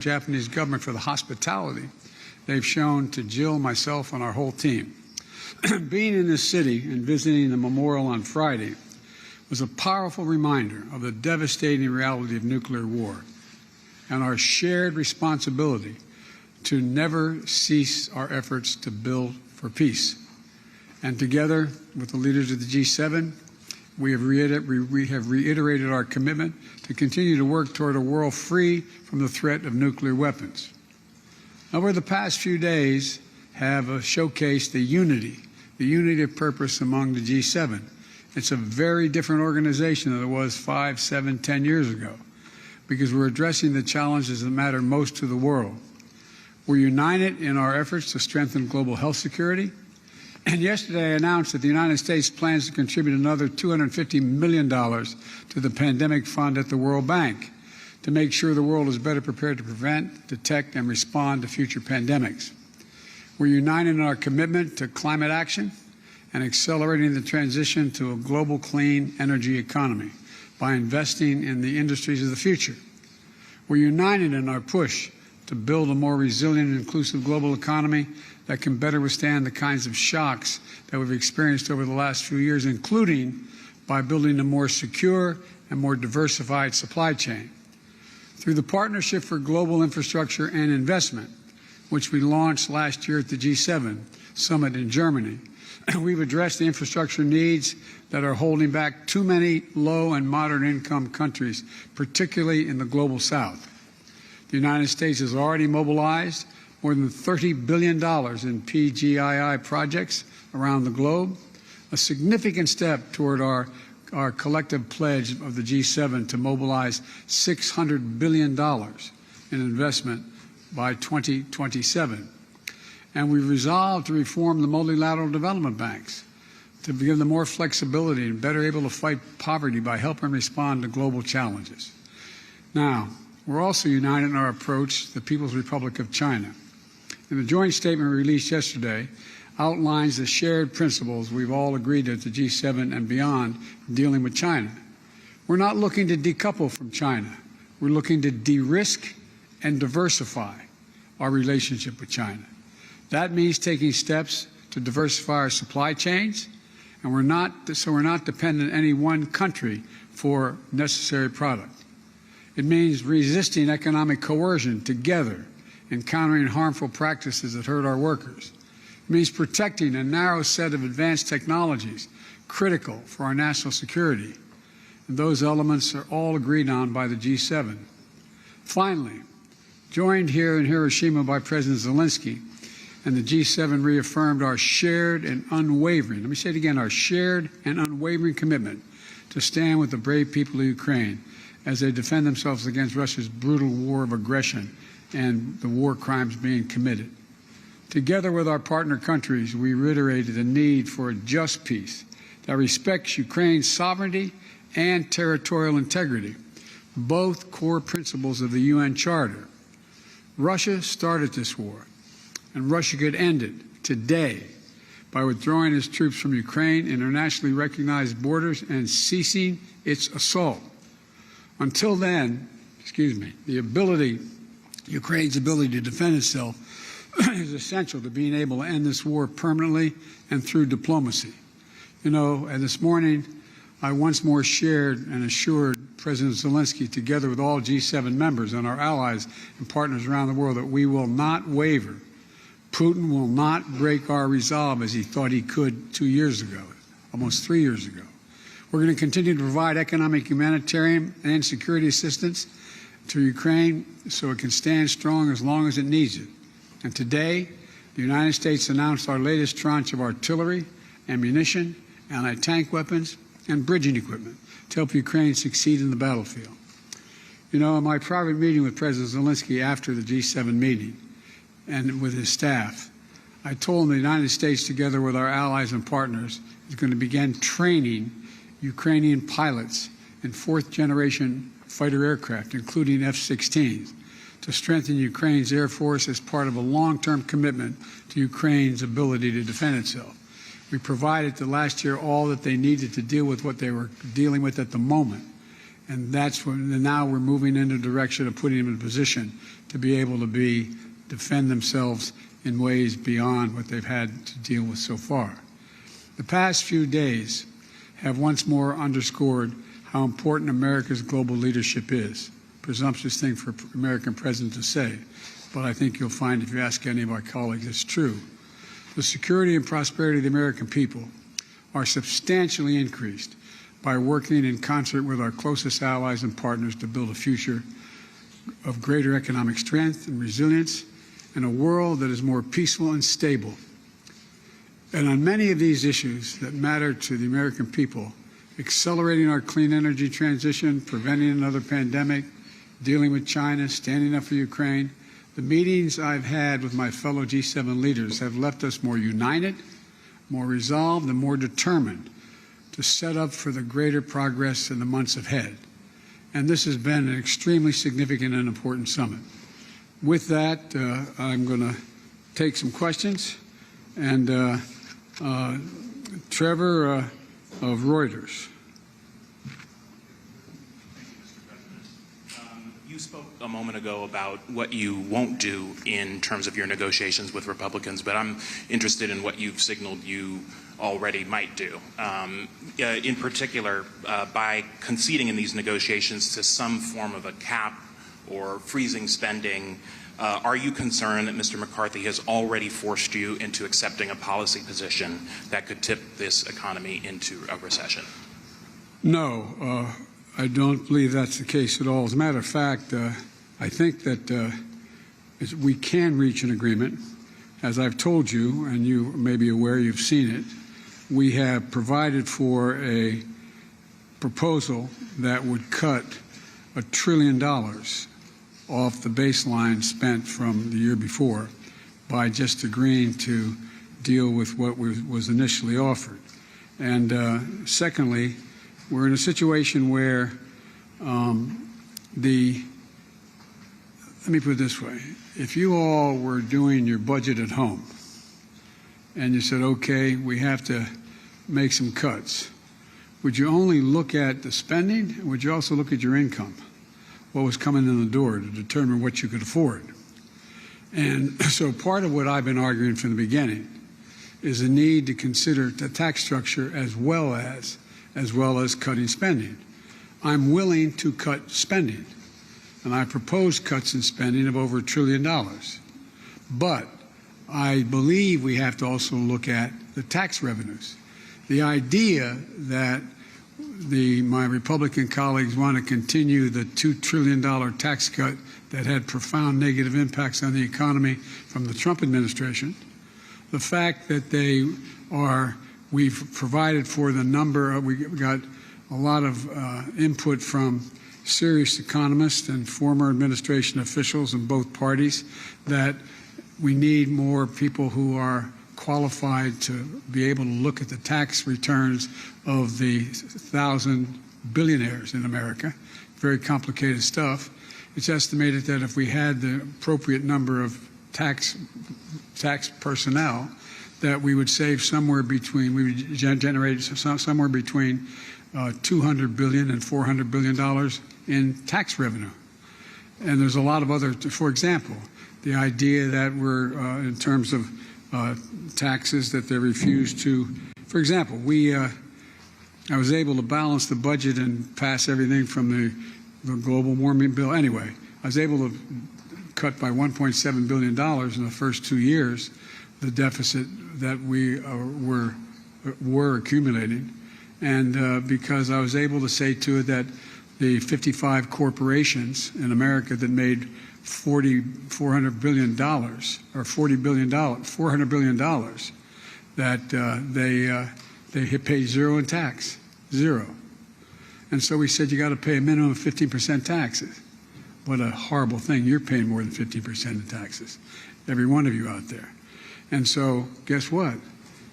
Japanese government for the hospitality they've shown to Jill, myself, and our whole team. Being in this city and visiting the memorial on Friday was a powerful reminder of the devastating reality of nuclear war and our shared responsibility to never cease our efforts to build for peace. And together with the leaders of the G7, we have reiterated our commitment to continue to work toward a world free from the threat of nuclear weapons. Over the past few days have showcased the unity of purpose among the G7. It's a very different organization than it was 5, 7, 10 years ago, because we're addressing the challenges that matter most to the world. We're united in our efforts to strengthen global health security. And yesterday I announced that the United States plans to contribute another $250 million to the pandemic fund at the World Bank to make sure the world is better prepared to prevent, detect, and respond to future pandemics. We're united in our commitment to climate action and accelerating the transition to a global clean energy economy by investing in the industries of the future. We're united in our push to build a more resilient and inclusive global economy that can better withstand the kinds of shocks that we've experienced over the last few years, including by building a more secure and more diversified supply chain. Through the Partnership for Global Infrastructure and Investment, which we launched last year at the G7 summit in Germany, we've addressed the infrastructure needs that are holding back too many low and moderate income countries, particularly in the global south. The United States has already mobilized more than $30 billion in PGII projects around the globe, a significant step toward our collective pledge of the G7 to mobilize $600 billion in investment by 2027. And we've resolved to reform the multilateral development banks to give them more flexibility and better able to fight poverty by helping respond to global challenges. Now, we're also united in our approach to the People's Republic of China. And the joint statement released yesterday outlines the shared principles we've all agreed at the G7 and beyond dealing with China. We're not looking to decouple from China. We're looking to de-risk and diversify our relationship with China. That means taking steps to diversify our supply chains, and we're not dependent on any one country for necessary product. It means resisting economic coercion together and countering harmful practices that hurt our workers. It means protecting a narrow set of advanced technologies critical for our national security. And those elements are all agreed on by the G7. Finally, joined here in Hiroshima by President Zelenskyy, and the G7 reaffirmed our shared and unwavering, let me say it again, our shared and unwavering commitment to stand with the brave people of Ukraine as they defend themselves against Russia's brutal war of aggression and the war crimes being committed. Together with our partner countries, we reiterated the need for a just peace that respects Ukraine's sovereignty and territorial integrity, both core principles of the UN Charter. Russia started this war, and Russia could end it today by withdrawing its troops from Ukraine, internationally recognized borders, and ceasing its assault. Until then, Ukraine's ability to defend itself is essential to being able to end this war permanently and through diplomacy. You know, and this morning, I once more shared and assured President Zelenskyy, together with all G7 members and our allies and partners around the world, that we will not waver. Putin will not break our resolve as he thought he could 2 years ago, almost 3 years ago. We're going to continue to provide economic, humanitarian, and security assistance to Ukraine so it can stand strong as long as it needs it. And today, the United States announced our latest tranche of artillery, ammunition, anti-tank weapons, and bridging equipment to help Ukraine succeed in the battlefield. You know, in my private meeting with President Zelenskyy after the G7 meeting and with his staff, I told him the United States, together with our allies and partners, is going to begin training Ukrainian pilots in fourth-generation fighter aircraft, including F-16s, to strengthen Ukraine's Air Force as part of a long-term commitment to Ukraine's ability to defend itself. We provided last year all that they needed to deal with what they were dealing with at the moment. And that's when now we're moving in the direction of putting them in a position to be able to defend themselves in ways beyond what they've had to deal with so far. The past few days have once more underscored how important America's global leadership is. Presumptuous thing for an American president to say, but I think you'll find if you ask any of our colleagues, it's true. The security and prosperity of the American people are substantially increased by working in concert with our closest allies and partners to build a future of greater economic strength and resilience in a world that is more peaceful and stable. And on many of these issues that matter to the American people, accelerating our clean energy transition, preventing another pandemic, dealing with China, standing up for Ukraine, the meetings I've had with my fellow G7 leaders have left us more united, more resolved, and more determined to set up for the greater progress in the months ahead. And this has been an extremely significant and important summit. With that, I'm going to take some questions. And Trevor of Reuters. You spoke a moment ago about what you won't do in terms of your negotiations with Republicans, but I'm interested in what you've signaled you already might do. In particular, by conceding in these negotiations to some form of a cap or freezing spending, are you concerned that Mr. McCarthy has already forced you into accepting a policy position that could tip this economy into a recession? No, I don't believe that's the case at all. As a matter of fact, I think that we can reach an agreement. As I've told you, and you may be aware, you've seen it, we have provided for a proposal that would cut $1 trillion off the baseline spent from the year before by just agreeing to deal with what was initially offered. And secondly, we're in a situation where let me put it this way. If you all were doing your budget at home and you said, okay, we have to make some cuts, would you only look at the spending, or would you also look at your income, what was coming in the door, to determine what you could afford? And so part of what I've been arguing from the beginning is the need to consider the tax structure as well as cutting spending. I'm willing to cut spending, and I propose cuts in spending of over $1 trillion. But I believe we have to also look at the tax revenues. The idea that my Republican colleagues want to continue the $2 trillion tax cut that had profound negative impacts on the economy from the Trump administration, the fact that we've provided for the number, we got a lot of input from serious economists and former administration officials in both parties that we need more people who are qualified to be able to look at the tax returns of the 1,000 billionaires in America. Very complicated stuff. It's estimated that if we had the appropriate number of tax personnel, that we would save somewhere between, we would generate somewhere between $200 billion and $400 billion in tax revenue. And there's a lot of other, for example, the idea that we're, in terms of taxes, that they refuse to, for example, I was able to balance the budget and pass everything from the global warming bill. Anyway, I was able to cut by $1.7 billion in the first 2 years the deficit that we were accumulating. And because I was able to say to it that the 55 corporations in America that made $400 billion, or $400 billion, that they pay zero in tax, zero. And so we said you got to pay a minimum of 15% taxes. What a horrible thing! You're paying more than 15% in taxes, every one of you out there. And so guess what?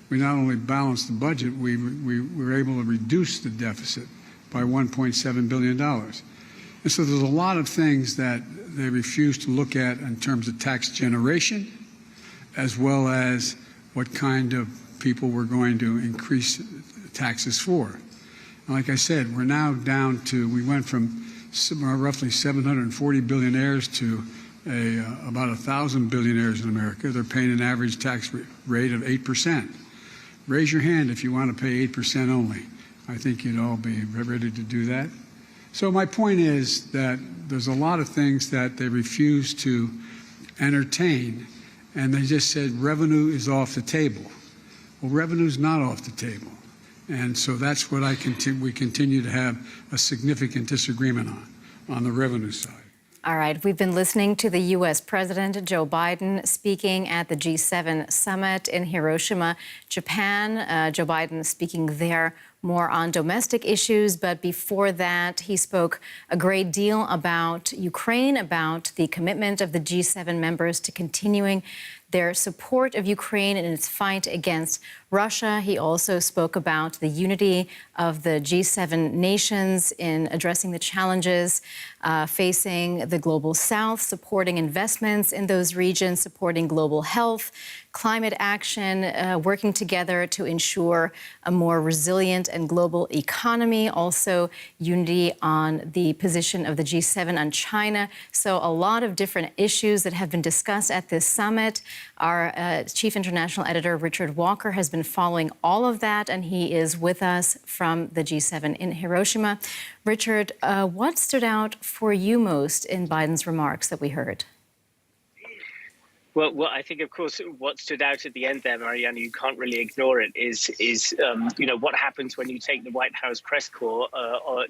We not only balanced the budget, we were able to reduce the deficit by $1.7 billion. And so there's a lot of things that they refuse to look at in terms of tax generation, as well as what kind of people we're going to increase taxes for. Like I said, we're now down to, we went from roughly 740 billionaires to about 1,000 billionaires in America. They're paying an average tax rate of 8%. Raise your hand if you want to pay 8% only. I think you'd all be ready to do that. So my point is that there's a lot of things that they refuse to entertain, and they just said revenue is off the table. Well, revenue's not off the table. And so that's what we continue to have a significant disagreement on the revenue side. All right, we've been listening to the U.S. President Joe Biden speaking at the G7 summit in Hiroshima, Japan. Joe Biden speaking there more on domestic issues, but before that, he spoke a great deal about Ukraine, about the commitment of the G7 members to continuing their support of Ukraine in its fight against Russia. He also spoke about the unity of the G7 nations in addressing the challenges facing the global south, supporting investments in those regions, supporting global health, climate action, working together to ensure a more resilient and global economy, also unity on the position of the G7 on China. So a lot of different issues that have been discussed at this summit. Our chief international editor, Richard Walker, has been following all of that, and he is with us from the G7 in Hiroshima. Richard, what stood out for you most in Biden's remarks that we heard? Well, I think, of course, what stood out at the end there, Mariana, you can't really ignore it, is what happens when you take the White House press corps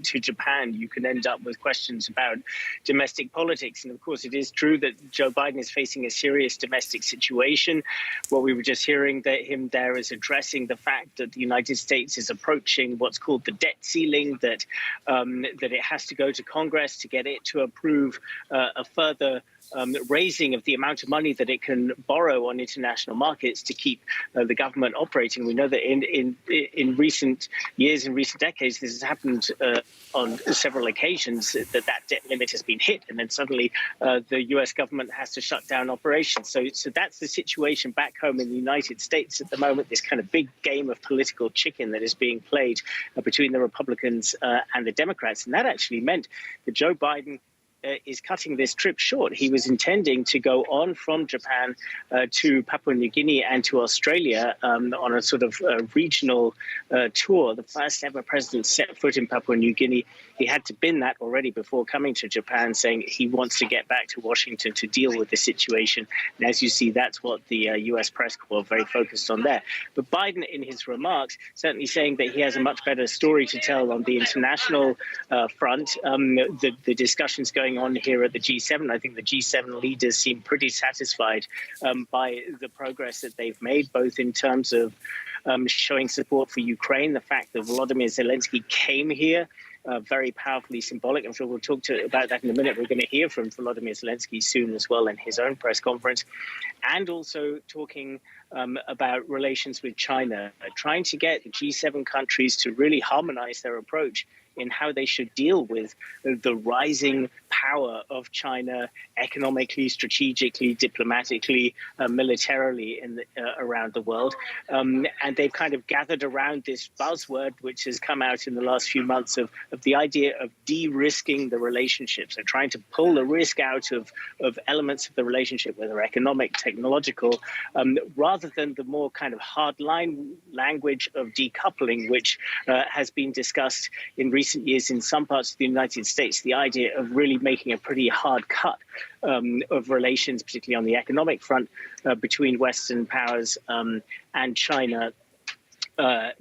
to Japan. You can end up with questions about domestic politics. And, of course, it is true that Joe Biden is facing a serious domestic situation. What we were just hearing him there is addressing the fact that the United States is approaching what's called the debt ceiling, that it has to go to Congress to get it to approve a further raising of the amount of money that it can borrow on international markets to keep the government operating. We know that in recent years, in recent decades, this has happened on several occasions, that debt limit has been hit, and then suddenly the U.S. government has to shut down operations. So that's the situation back home in the United States at the moment, this kind of big game of political chicken that is being played between the Republicans and the Democrats. And that actually meant that Joe Biden is cutting this trip short. He was intending to go on from Japan to Papua New Guinea and to Australia on a sort of regional tour. The first ever president set foot in Papua New Guinea. He had to bin that already before coming to Japan, saying he wants to get back to Washington to deal with the situation. And as you see, that's what the U.S. press corps are very focused on there. But Biden, in his remarks, certainly saying that he has a much better story to tell on the international front. The discussions going on here at the G7, I think the G7 leaders seem pretty satisfied by the progress that they've made, both in terms of showing support for Ukraine, the fact that Volodymyr Zelenskyy came here, very powerfully symbolic. I'm sure we'll talk about that in a minute. We're going to hear from Volodymyr Zelenskyy soon as well in his own press conference, and also talking about relations with China, trying to get the G7 countries to really harmonize their approach in how they should deal with the rising power of China economically, strategically, diplomatically, militarily around the world. And they've kind of gathered around this buzzword, which has come out in the last few months of the idea of de-risking the relationship. So trying to pull the risk out of elements of the relationship, whether economic, technological, rather than the more kind of hardline language of decoupling, which has been discussed in recent years in some parts of the United States, the idea of really making a pretty hard cut of relations, particularly on the economic front, between Western powers and China.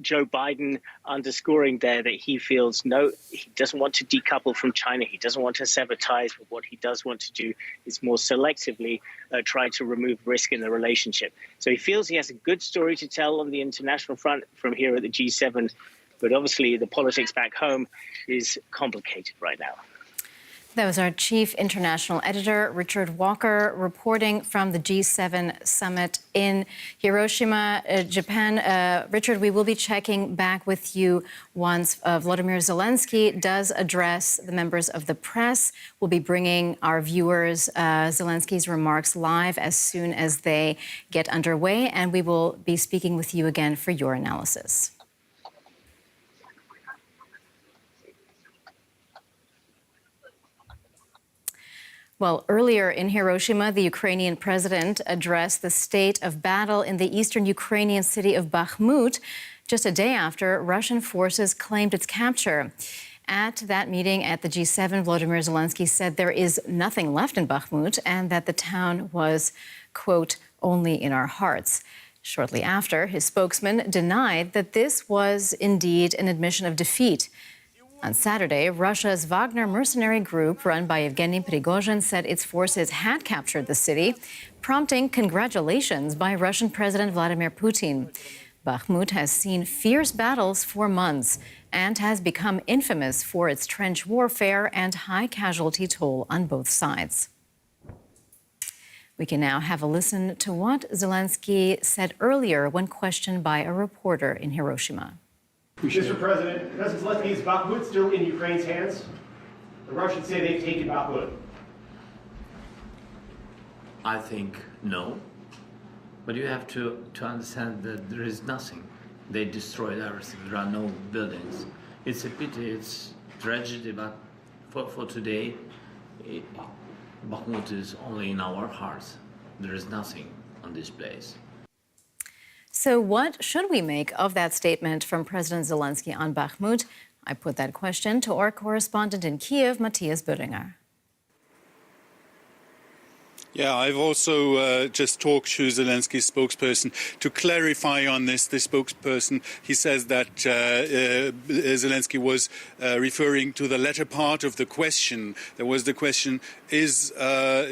Joe Biden underscoring there that he feels he doesn't want to decouple from China. He doesn't want to sever ties, but what he does want to do is more selectively try to remove risk in the relationship. So he feels he has a good story to tell on the international front from here at the G7. But obviously, the politics back home is complicated right now. That was our chief international editor, Richard Walker, reporting from the G7 summit in Hiroshima, Japan. Richard, we will be checking back with you once Volodymyr Zelenskyy does address the members of the press. We'll be bringing our viewers Zelenskyy's remarks live as soon as they get underway, and we will be speaking with you again for your analysis. Well, earlier in Hiroshima, the Ukrainian president addressed the state of battle in the eastern Ukrainian city of Bakhmut just a day after Russian forces claimed its capture. At that meeting at the G7, Volodymyr Zelenskyy said there is nothing left in Bakhmut and that the town was, quote, only in our hearts. Shortly after, his spokesman denied that this was indeed an admission of defeat. On Saturday, Russia's Wagner mercenary group, run by Yevgeny Prigozhin, said its forces had captured the city, prompting congratulations by Russian President Vladimir Putin. Bakhmut has seen fierce battles for months and has become infamous for its trench warfare and high casualty toll on both sides. We can now have a listen to what Zelenskyy said earlier when questioned by a reporter in Hiroshima. Mr. President, Zelenskyy, is Bakhmut still in Ukraine's hands? The Russians say they've taken Bakhmut. I think no. But you have to understand that there is nothing. They destroyed everything. There are no buildings. It's a pity, it's tragedy, but for today, Bakhmut is only in our hearts. There is nothing on this place. So what should we make of that statement from President Zelenskyy on Bakhmut? I put that question to our correspondent in Kiev, Matthias Böhringer. Yeah, I've also just talked to Zelensky's spokesperson to clarify on this. The spokesperson, he says that Zelenskyy was referring to the latter part of the question. There was the question, is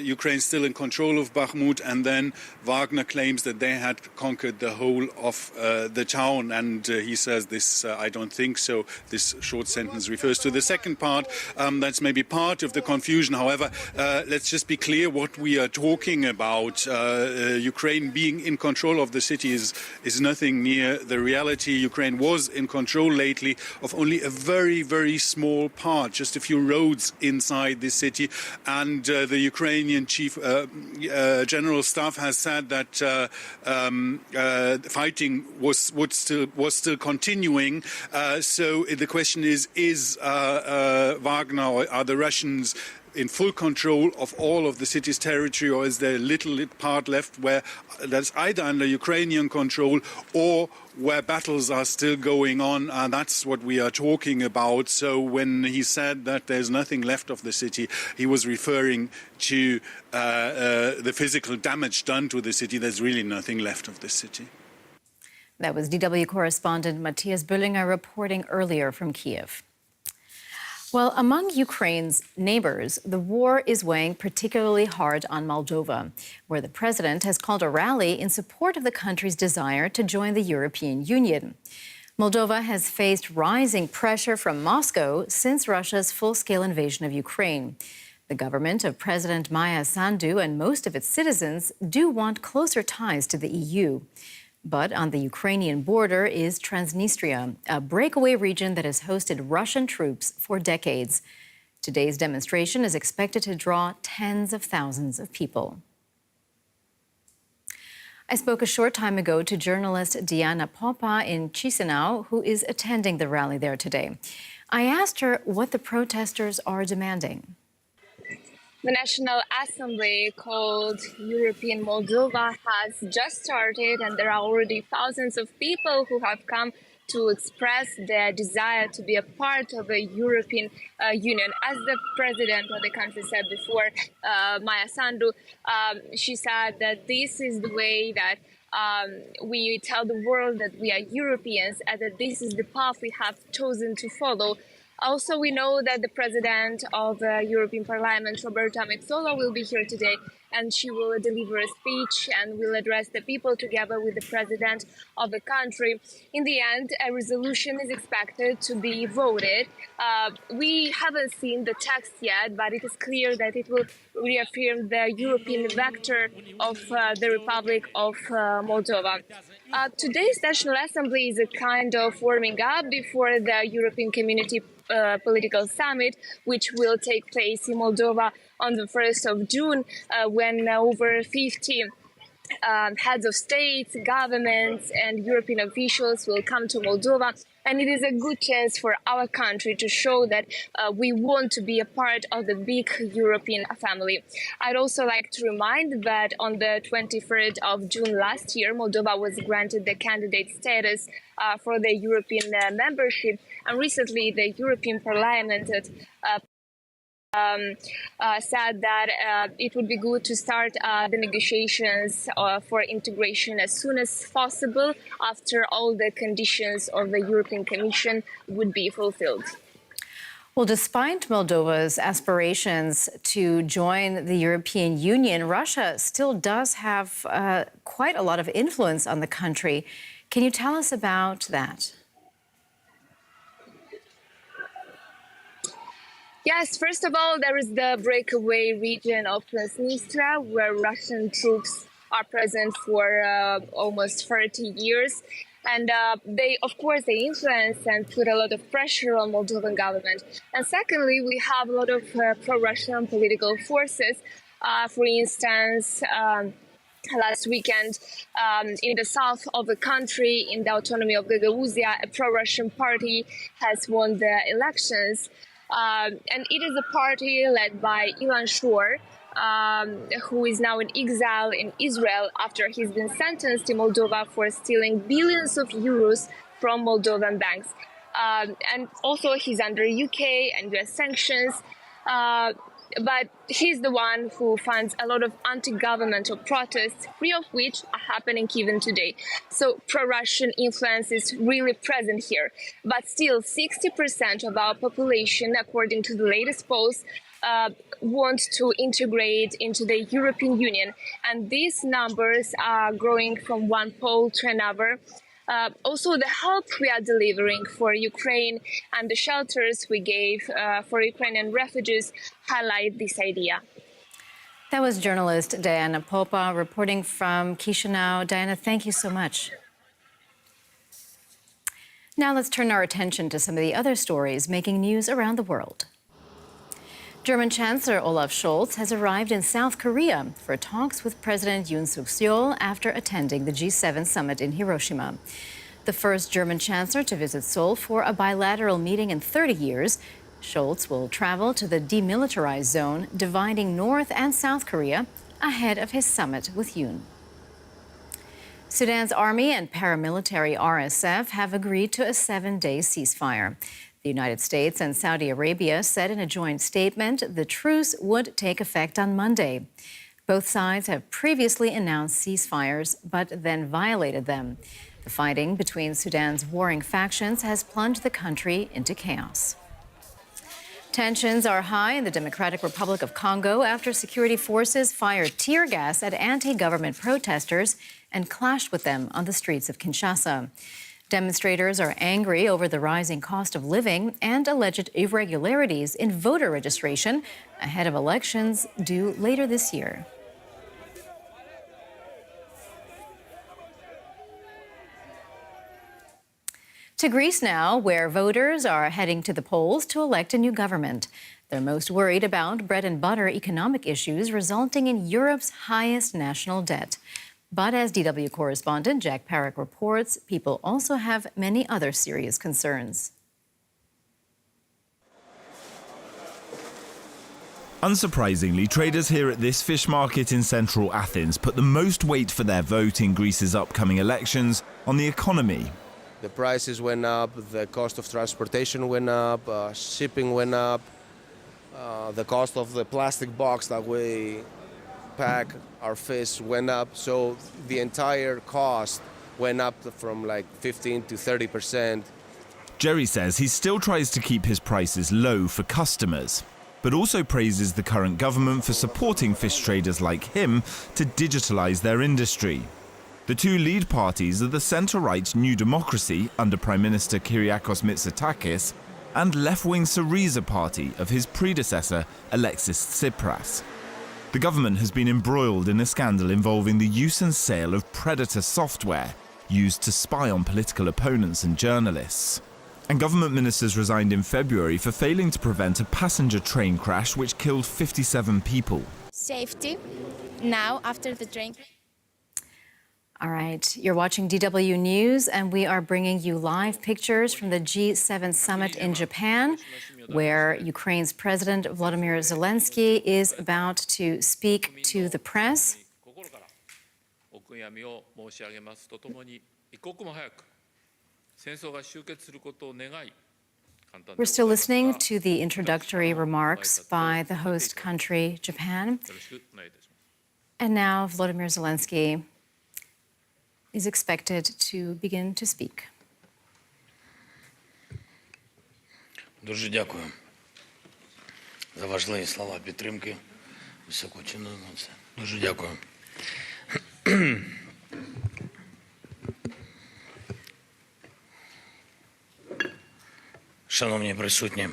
Ukraine still in control of Bakhmut? And then Wagner claims that they had conquered the whole of the town. And he says this, I don't think so. This short sentence refers to the second part. That's maybe part of the confusion. However, let's just be clear what we are talking about. Ukraine being in control of the city is nothing near the reality. Ukraine was in control lately of only a very, very small part, just a few roads inside the city. And the Ukrainian chief general staff has said that fighting was still continuing. So the question is Wagner, or are the Russians in full control of all of the city's territory, or is there a little part left where that's either under Ukrainian control or where battles are still going on? That's what we are talking about. So when he said that there's nothing left of the city, he was referring to the physical damage done to the city. There's really nothing left of the city. That was DW correspondent Matthias Böhringer reporting earlier from Kiev. Well, among Ukraine's neighbors, the war is weighing particularly hard on Moldova, where the president has called a rally in support of the country's desire to join the European Union. Moldova has faced rising pressure from Moscow since Russia's full-scale invasion of Ukraine. The government of President Maya Sandu and most of its citizens do want closer ties to the EU. But on the Ukrainian border is Transnistria, a breakaway region that has hosted Russian troops for decades. Today's demonstration is expected to draw tens of thousands of people. I spoke a short time ago to journalist Diana Popa in Chisinau, who is attending the rally there today. I asked her what the protesters are demanding. The National Assembly, called European Moldova, has just started, and there are already thousands of people who have come to express their desire to be a part of the European Union. As the president of the country said before, Maya Sandu, she said that this is the way that we tell the world that we are Europeans and that this is the path we have chosen to follow. Also, we know that the president of the European Parliament, Roberta Metsola, will be here today, and she will deliver a speech and will address the people together with the president of the country. In the end, a resolution is expected to be voted. We haven't seen the text yet, but it is clear that it will reaffirm the European vector of the Republic of Moldova. Today's National Assembly is a kind of warming up before the European Community political summit, which will take place in Moldova on the 1st of June, when over 50 heads of states, governments, and European officials will come to Moldova And it is a good chance for our country to show that we want to be a part of the big European family. I'd also like to remind that on the 23rd of June last year, Moldova was granted the candidate status for the European membership. And recently, the European Parliament said that it would be good to start the negotiations for integration as soon as possible after all the conditions of the European Commission would be fulfilled. Well, despite Moldova's aspirations to join the European Union, Russia still does have quite a lot of influence on the country. Can you tell us about that? Yes, first of all, there is the breakaway region of Transnistria, where Russian troops are present for almost 30 years. And they influence and put a lot of pressure on Moldovan government. And secondly, we have a lot of pro-Russian political forces. For instance, last weekend, in the south of the country, in the autonomy of Gagauzia, a pro-Russian party has won the elections. And it is a party led by Ilan Shor, who is now in exile in Israel after he's been sentenced in Moldova for stealing billions of euros from Moldovan banks. And also he's under UK and US sanctions. But he's the one who funds a lot of anti-governmental protests, three of which are happening even today. So pro-Russian influence is really present here. But still, 60% of our population, according to the latest polls, want to integrate into the European Union. And these numbers are growing from one poll to another. Also, the help we are delivering for Ukraine and the shelters we gave for Ukrainian refugees highlight this idea. That was journalist Diana Popa reporting from Chisinau. Diana, thank you so much. Now let's turn our attention to some of the other stories making news around the world. German Chancellor Olaf Scholz has arrived in South Korea for talks with President Yoon Suk-yeol after attending the G7 summit in Hiroshima. The first German chancellor to visit Seoul for a bilateral meeting in 30 years, Scholz will travel to the demilitarized zone dividing North and South Korea ahead of his summit with Yoon. Sudan's army and paramilitary RSF have agreed to a 7-day ceasefire. The United States and Saudi Arabia said in a joint statement the truce would take effect on Monday. Both sides have previously announced ceasefires, but then violated them. The fighting between Sudan's warring factions has plunged the country into chaos. Tensions are high in the Democratic Republic of Congo after security forces fired tear gas at anti-government protesters and clashed with them on the streets of Kinshasa. Demonstrators are angry over the rising cost of living and alleged irregularities in voter registration ahead of elections due later this year. To Greece now, where voters are heading to the polls to elect a new government. They're most worried about bread and butter economic issues resulting in Europe's highest national debt. But as DW correspondent Jack Parrick reports, people also have many other serious concerns. Unsurprisingly, traders here at this fish market in central Athens put the most weight for their vote in Greece's upcoming elections on the economy. The prices went up, the cost of transportation went up, shipping went up, the cost of the plastic box that we pack our fish went up, so the entire cost went up from like 15 to 30%. Jerry says he still tries to keep his prices low for customers, but also praises the current government for supporting fish traders like him to digitalize their industry. The two lead parties are the centre-right New Democracy under Prime Minister Kyriakos Mitsotakis and left-wing Syriza party of his predecessor Alexis Tsipras. The government has been embroiled in a scandal involving the use and sale of predator software used to spy on political opponents and journalists. And government ministers resigned in February for failing to prevent a passenger train crash which killed 57 people. Safety now after the train. All right, you're watching DW News, and we are bringing you live pictures from the G7 summit in Japan, where Ukraine's President Volodymyr Zelenskyy is about to speak to the press. We're still listening to the introductory remarks by the host country, Japan. And now Volodymyr Zelenskyy is expected to begin to speak. Дуже дякую за важливі слова підтримки. Високо цінуємо це. Дуже дякую. Шановні присутні,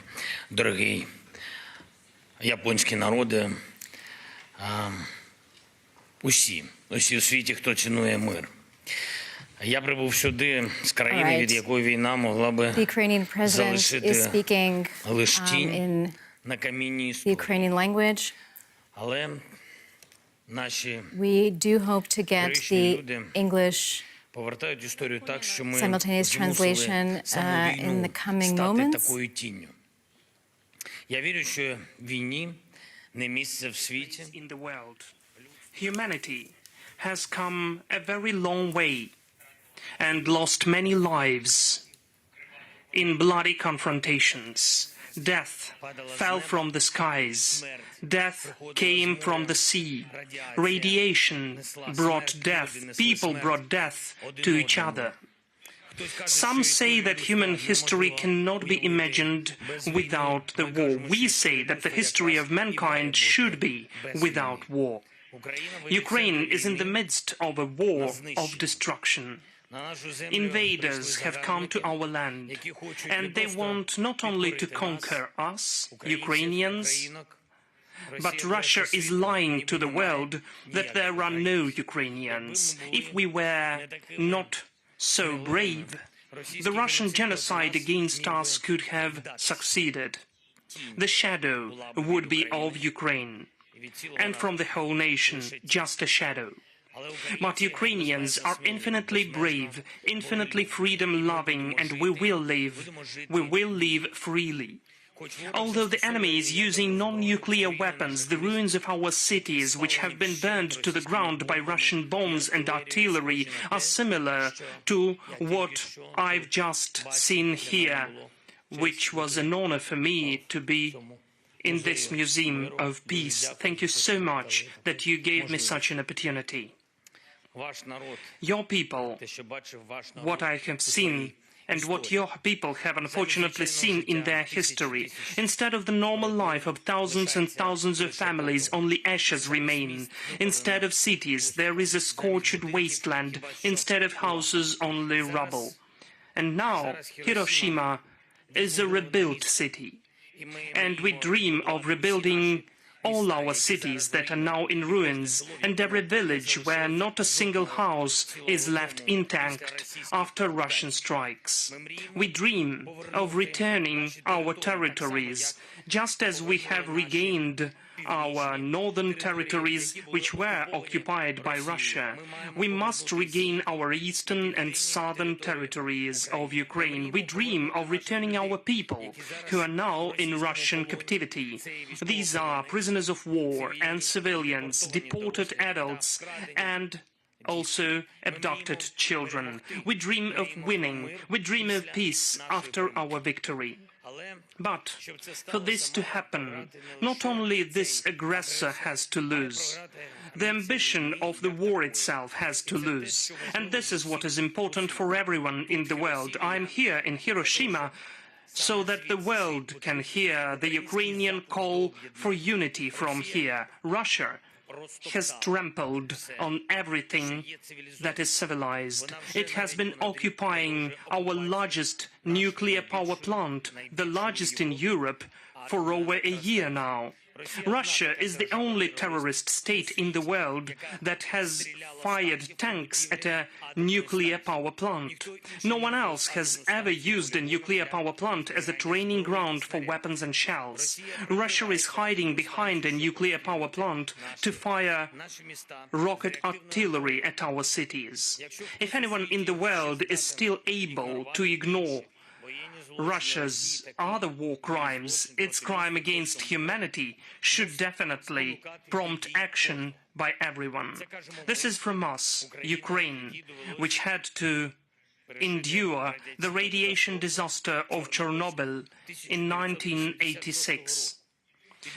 дорогий японський народи, усі у світі, хто цінує мир. Я прибув сюди з країни, від якої війна могла би залишити лише тінь на камінній історії. Але наші героїчні люди повертають історію так, що ми змусили саме війну стати такою тінню. Я вірю, що війні не місце в світі. Humanity has come a very long way and lost many lives in bloody confrontations. Death fell from the skies. Death came from the sea. Radiation brought death. People brought death to each other. Some say that human history cannot be imagined without the war. We say that the history of mankind should be without war. Ukraine is in the midst of a war of destruction. Invaders have come to our land, and they want not only to conquer us, Ukrainians, but Russia is lying to the world that there are no Ukrainians. If we were not so brave, the Russian genocide against us could have succeeded. The shadow would be of Ukraine, and from the whole nation, just a shadow. But Ukrainians are infinitely brave, infinitely freedom-loving, and we will live freely. Although the enemy is using non-nuclear weapons, the ruins of our cities, which have been burned to the ground by Russian bombs and artillery, are similar to what I've just seen here, which was an honor for me to be in this Museum of Peace. Thank you so much that you gave me such an opportunity. Your people, what I have seen, and what your people have unfortunately seen in their history. Instead of the normal life of thousands and thousands of families, only ashes remain. Instead of cities, there is a scorched wasteland. Instead of houses, only rubble. And now, Hiroshima is a rebuilt city. And we dream of rebuilding all our cities that are now in ruins, and every village where not a single house is left intact after Russian strikes. We dream of returning our territories, just as we have regained our northern territories which were occupied by Russia. We must regain our eastern and southern territories of Ukraine. We dream of returning our people who are now in Russian captivity. These are prisoners of war and civilians, deported adults, and also abducted children. We dream of winning. We dream of peace after our victory. But for this to happen, not only this aggressor has to lose, the ambition of the war itself has to lose. And this is what is important for everyone in the world. I'm here in Hiroshima so that the world can hear the Ukrainian call for unity from here. Russia has trampled on everything that is civilized. It has been occupying our largest nuclear power plant, the largest in Europe, for over a year now. Russia is the only terrorist state in the world that has fired tanks at a nuclear power plant. No one else has ever used a nuclear power plant as a training ground for weapons and shells. Russia is hiding behind a nuclear power plant to fire rocket artillery at our cities. If anyone in the world is still able to ignore Russia's other war crimes, its crime against humanity should definitely prompt action by everyone. This is from us, Ukraine, which had to endure the radiation disaster of Chernobyl in 1986.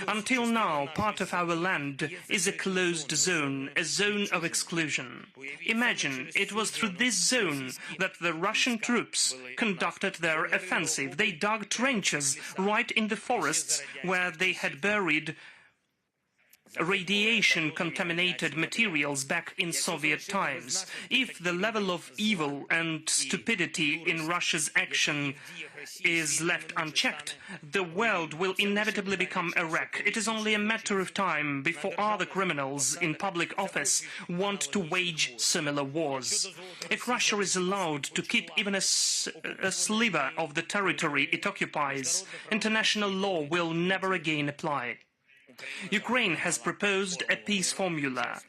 Until now, part of our land is a closed zone, a zone of exclusion. Imagine, it was through this zone that the Russian troops conducted their offensive. They dug trenches right in the forests where they had buried radiation-contaminated materials back in Soviet times. If the level of evil and stupidity in Russia's action is left unchecked, the world will inevitably become a wreck. It is only a matter of time before other criminals in public office want to wage similar wars. If Russia is allowed to keep even a sliver of the territory it occupies, international law will never again apply. Ukraine has proposed a peace formula.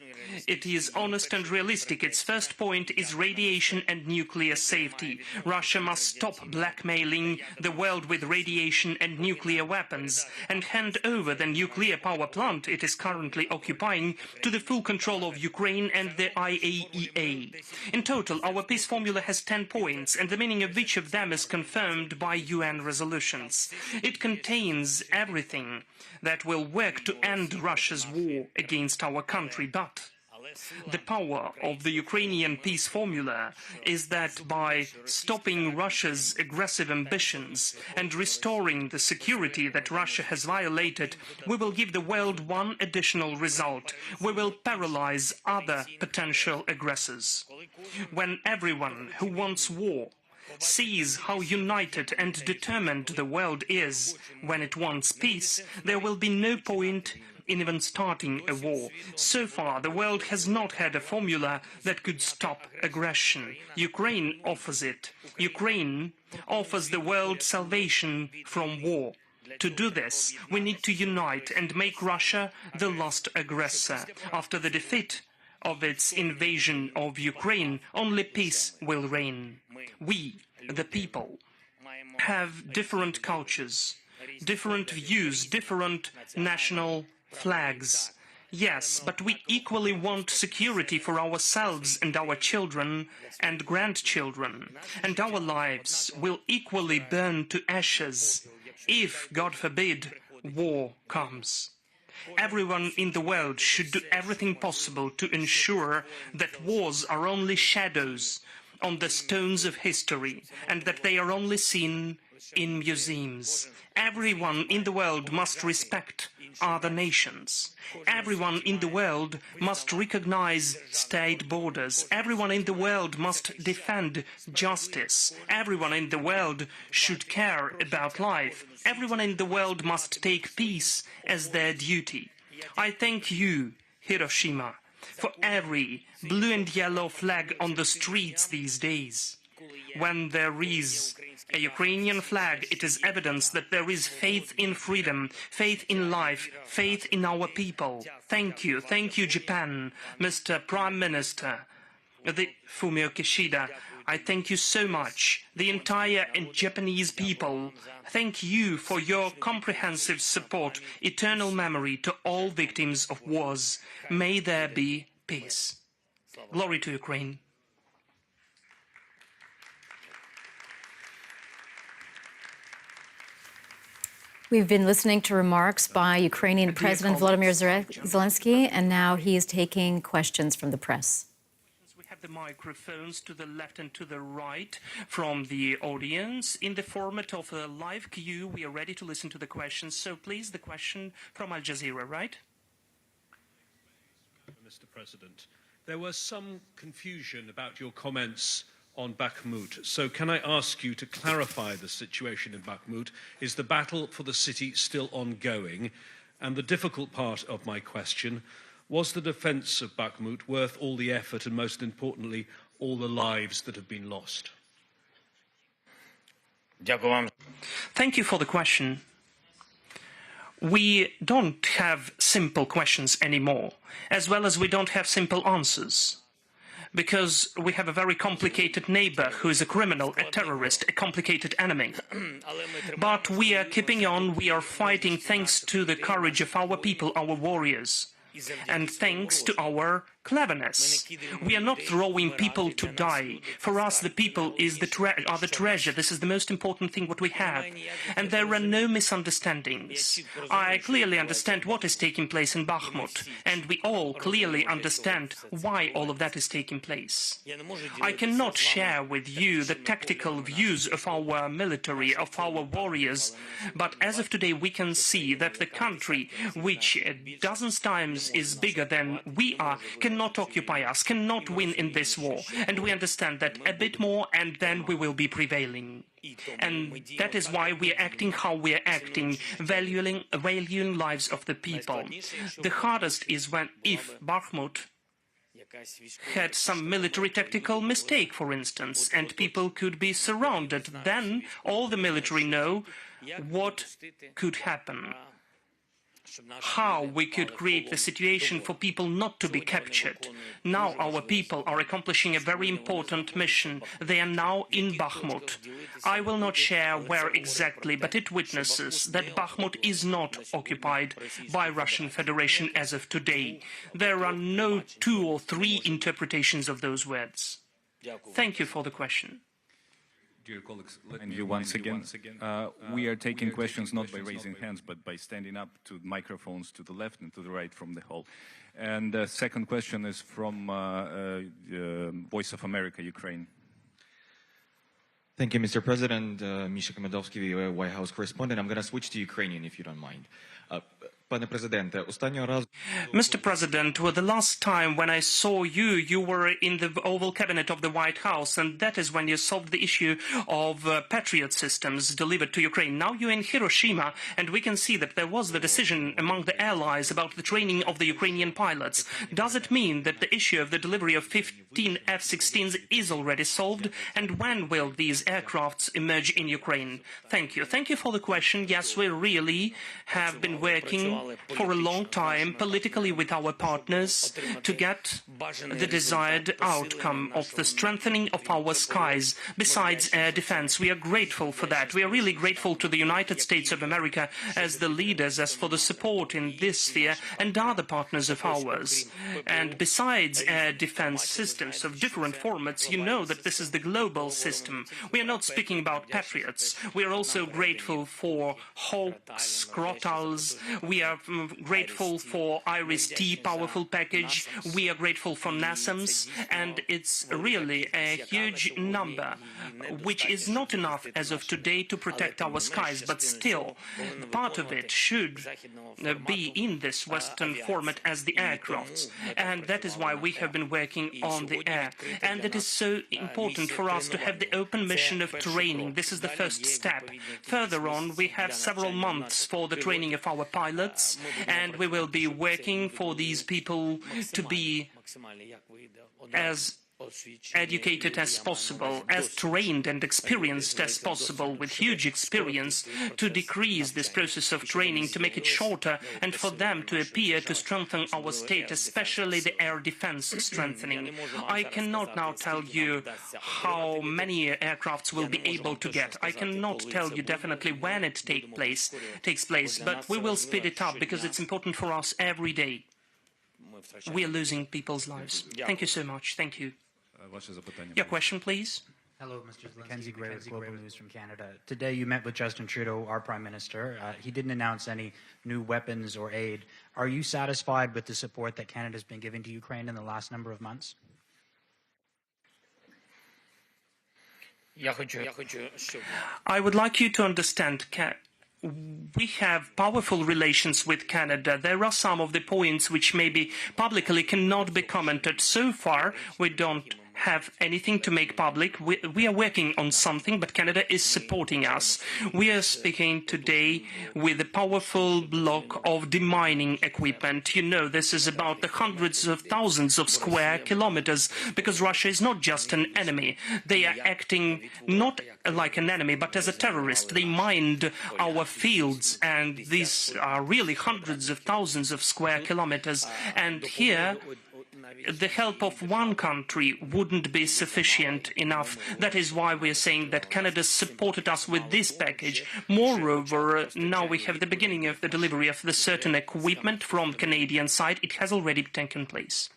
It is honest and realistic. Its first point is radiation and nuclear safety. Russia must stop blackmailing the world with radiation and nuclear weapons and hand over the nuclear power plant it is currently occupying to the full control of Ukraine and the IAEA. In total, our peace formula has 10 points, and the meaning of each of them is confirmed by UN resolutions. It contains everything that will work to end Russia's war against our country, but the power of the Ukrainian peace formula is that by stopping Russia's aggressive ambitions and restoring the security that Russia has violated, we will give the world one additional result. We will paralyze other potential aggressors. When everyone who wants war sees how united and determined the world is when it wants peace, there will be no point in even starting a war. So far, the world has not had a formula that could stop aggression. Ukraine offers it. Ukraine offers the world salvation from war. To do this, we need to unite and make Russia the last aggressor. After the defeat of its invasion of Ukraine, only peace will reign. We, the people, have different cultures, different views, different national flags. Yes, but we equally want security for ourselves and our children and grandchildren, and our lives will equally burn to ashes if, God forbid, war comes. Everyone in the world should do everything possible to ensure that wars are only shadows on the stones of history and that they are only seen in museums. Everyone in the world must respect other nations. Everyone in the world must recognize state borders. Everyone in the world must defend justice. Everyone in the world should care about life. Everyone in the world must take peace as their duty. I thank you, Hiroshima, for every blue and yellow flag on the streets these days. When there is a Ukrainian flag, it is evidence that there is faith in freedom, faith in life, faith in our people. Thank you, Japan, Mr. Prime Minister, Fumio Kishida. I thank you so much, the entire Japanese people. Thank you for your comprehensive support, eternal memory to all victims of wars. May there be peace. Glory to Ukraine. We've been listening to remarks by Ukrainian President Volodymyr Zelenskyy, and now he is taking questions from the press. We have the microphones to the left and to the right from the audience. In the format of a live queue, we are ready to listen to the questions. So please, the question from Al Jazeera, right? Mr. President, there was some confusion about your comments on Bakhmut. So can I ask you to clarify the situation in Bakhmut? Is the battle for the city still ongoing? And the difficult part of my question, was the defence of Bakhmut worth all the effort and, most importantly, all the lives that have been lost? Thank you for the question. We don't have simple questions anymore, as well as we don't have simple answers. Because we have a very complicated neighbor who is a criminal, a terrorist, a complicated enemy. But we are keeping on, we are fighting thanks to the courage of our people, our warriors, and thanks to our cleverness. We are not throwing people to die. For us, the people are the treasure. This is the most important thing what we have. And there are no misunderstandings. I clearly understand what is taking place in Bakhmut, and we all clearly understand why all of that is taking place. I cannot share with you the tactical views of our military, of our warriors, but as of today we can see that the country, which dozens times is bigger than we are, cannot occupy us, cannot win in this war. And we understand that a bit more and then we will be prevailing. And that is why we are acting how we are acting, valuing lives of the people. The hardest is if Bakhmut had some military tactical mistake, for instance, and people could be surrounded. Then all the military know what could happen. How we could create the situation for people not to be captured. Now our people are accomplishing a very important mission. They are now in Bakhmut. I will not share where exactly, but it witnesses that Bakhmut is not occupied by Russian Federation as of today. There are no 2 or 3 interpretations of those words. Thank you for the question. Dear colleagues, let me once again, we are taking questions not by raising hands, but by standing up to microphones to the left and to the right from the hall. And the second question is from Voice of America, Ukraine. Thank you, Mr. President. Misha Komendowski, White House correspondent. I'm going to switch to Ukrainian, if you don't mind. Mr. President, well, the last time when I saw you, you were in the Oval Cabinet of the White House, and that is when you solved the issue of Patriot systems delivered to Ukraine. Now you're in Hiroshima, and we can see that there was the decision among the allies about the training of the Ukrainian pilots. Does it mean that the issue of the delivery of 15 F-16s is already solved, and when will these aircrafts emerge in Ukraine? Thank you. Thank you for the question. Yes, we really have been working for a long time politically with our partners to get the desired outcome of the strengthening of our skies. Besides air defense, we are grateful for that. We are really grateful to the United States of America as the leaders, as for the support in this sphere, and other partners of ours. And besides air defense systems of different formats, you know that this is the global system. We are not speaking about Patriots. We are also grateful for Hawks, Crotals. We are grateful for IRIS-T powerful package. We are grateful for NASAMS, and it's really a huge number, which is not enough as of today to protect our skies, but still part of it should be in this Western format as the aircrafts, and that is why we have been working on the air. And it is so important for us to have the open mission of training. This is the first step. Further on, we have several months for the training of our pilots, and we will be working for these people to be as educated as possible, as trained and experienced as possible, with huge experience, to decrease this process of training, to make it shorter, and for them to appear to strengthen our state, especially the air defense strengthening. I cannot now tell you how many aircrafts will be able to get. I cannot tell you definitely when it takes place, but we will speed it up because it's important for us every day. We are losing people's lives. Thank you so much. Thank you. Your question, please. Hello, Mr. Mackenzie Gray with Global News from Canada. Today you met with Justin Trudeau, our Prime Minister. He didn't announce any new weapons or aid. Are you satisfied with the support that Canada's been giving to Ukraine in the last number of months? I would like you to understand, we have powerful relations with Canada. There are some of the points which maybe publicly cannot be commented. So far, we don't have anything to make public. We are working on something, but Canada is supporting us. We are speaking today with a powerful block of demining equipment. You know, this is about the hundreds of thousands of square kilometers, because Russia is not just an enemy. They are acting not like an enemy, but as a terrorist. They mined our fields, and these are really hundreds of thousands of square kilometers. And here, the help of one country wouldn't be sufficient enough. That is why we're saying that Canada supported us with this package. Moreover, now we have the beginning of the delivery of the certain equipment from Canadian side. It has already taken place.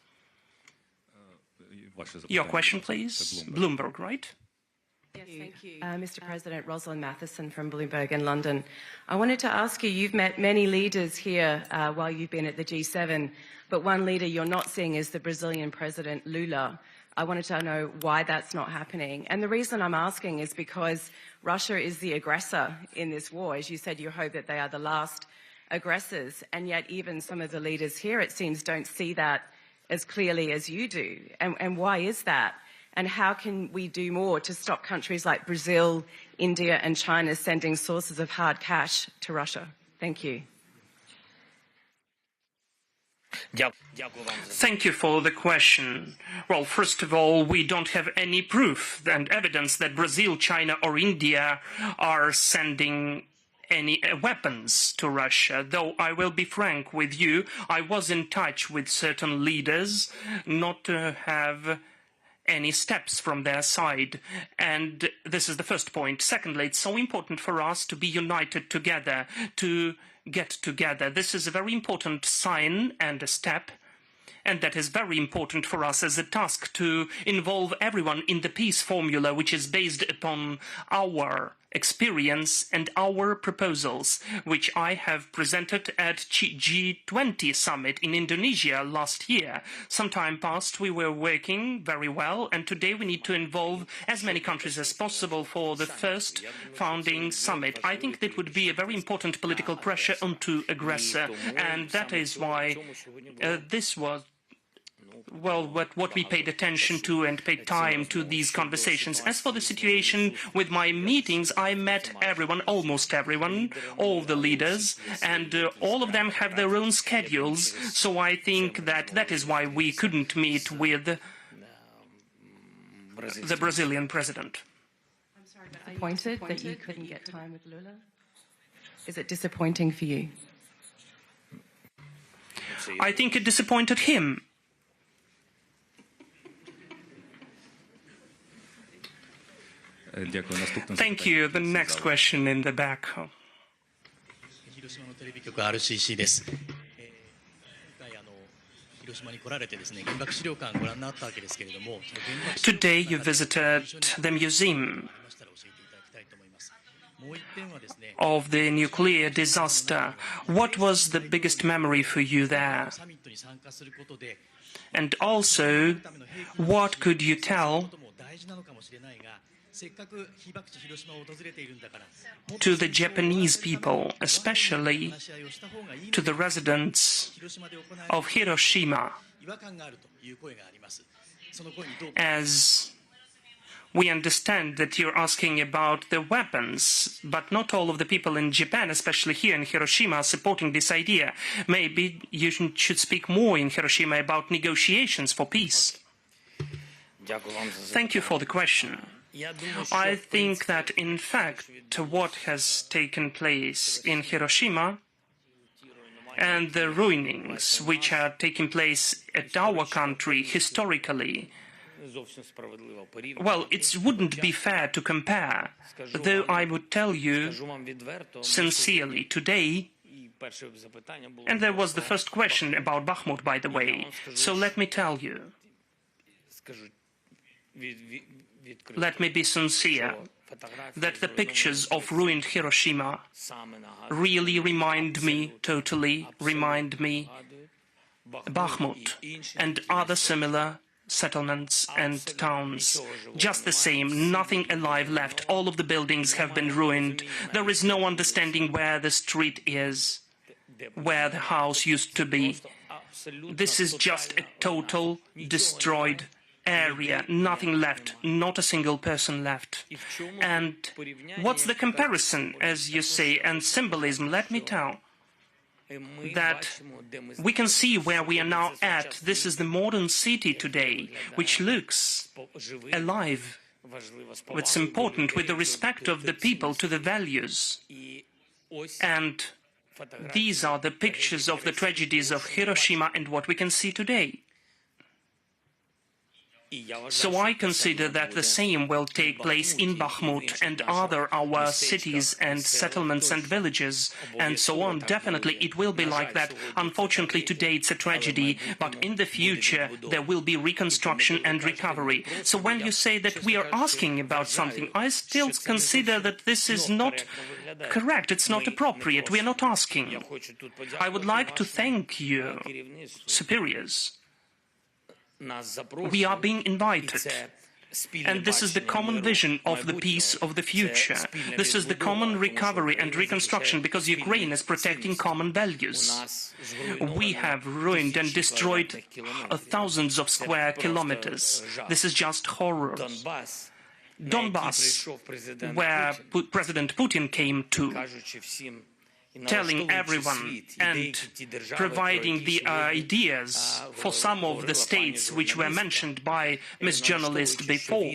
Your question, please? Bloomberg, right? Yes, thank you. Mr. President, Rosalind Matheson from Bloomberg in London. I wanted to ask you, you've met many leaders here while you've been at the G7, but one leader you're not seeing is the Brazilian President Lula. I wanted to know why that's not happening. And the reason I'm asking is because Russia is the aggressor in this war. As you said, you hope that they are the last aggressors, and yet even some of the leaders here, it seems, don't see that as clearly as you do. And why is that? And how can we do more to stop countries like Brazil, India and China sending sources of hard cash to Russia? Thank you. Thank you for the question. Well, first of all, we don't have any proof and evidence that Brazil, China or India are sending any weapons to Russia, though I will be frank with you, I was in touch with certain leaders not to have any steps from their side. And this is the first point. Secondly, it's so important for us to be united together, to get together. This is a very important sign and a step. And that is very important for us as a task to involve everyone in the peace formula, which is based upon our experience and our proposals, which I have presented at G20 summit in Indonesia last year. Some time past, we were working very well, and today we need to involve as many countries as possible for the first founding summit. I think that would be a very important political pressure onto aggressor, and that is why this was what we paid attention to and paid time to these conversations. As for the situation with my meetings, I met everyone, almost everyone, all the leaders, and all of them have their own schedules, so I think that is why we couldn't meet with the Brazilian president. I'm sorry, but disappointed that you couldn't get time with Lula? Is it disappointing for you? I think it disappointed him. Thank you. The next question in the back. Today you visited the museum of the nuclear disaster. What was the biggest memory for you there? And also, what could you tell to the Japanese people, especially to the residents of Hiroshima, as we understand that you're asking about the weapons, but not all of the people in Japan, especially here in Hiroshima, are supporting this idea. Maybe you should speak more in Hiroshima about negotiations for peace. Thank you for the question. I think that, in fact, what has taken place in Hiroshima and the ruinings which are taking place at our country historically, well, it wouldn't be fair to compare, though I would tell you sincerely today, and there was the first question about Bakhmut, by the way, so let me tell you, let me be sincere, that the pictures of ruined Hiroshima really totally remind me Bakhmut and other similar settlements and towns. Just the same, nothing alive left. All of the buildings have been ruined. There is no understanding where the street is, where the house used to be. This is just a total destroyed area, nothing left, not a single person left. And what's the comparison, as you say, and symbolism? Let me tell that we can see where we are now at. This is the modern city today, which looks alive. It's important with the respect of the people to the values. And these are the pictures of the tragedies of Hiroshima and what we can see today. So I consider that the same will take place in Bakhmut and other our cities and settlements and villages and so on. Definitely it will be like that. Unfortunately today it's a tragedy, but in the future there will be reconstruction and recovery. So when you say that we are asking about something, I still consider that this is not correct. It's not appropriate. We are not asking. I would like to thank you, superiors. We are being invited. And this is the common vision of the peace of the future. This is the common recovery and reconstruction, because Ukraine is protecting common values. We have ruined and destroyed thousands of square kilometers. This is just horror. Donbass, where President Putin came to, telling everyone and providing the ideas for some of the states which were mentioned by Ms. Journalist before,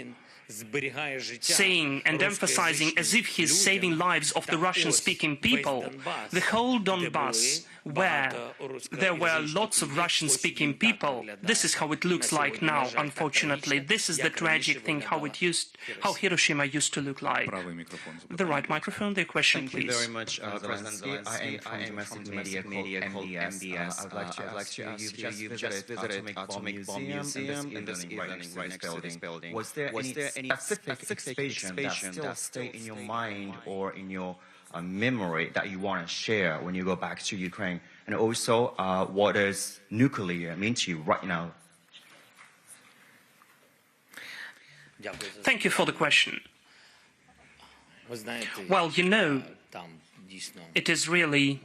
saying and emphasizing as if he's saving lives of the Russian-speaking people. The whole Donbass, where there were lots of Russian-speaking people, this is how it looks like now, unfortunately. This is the tragic thing, how Hiroshima used to look like. The right microphone, the question, please. Thank you very much, President Zelenskyy. I am from domestic media called MBS. I'd like to ask you, you've just visited Atomic Bomb Museum in this evening right next to this building. Was there any specific exhibition that stay in your mind or in your memory that you want to share when you go back to Ukraine? And also, what does nuclear mean to you right now? Thank you for the question. Well, you know, it is really...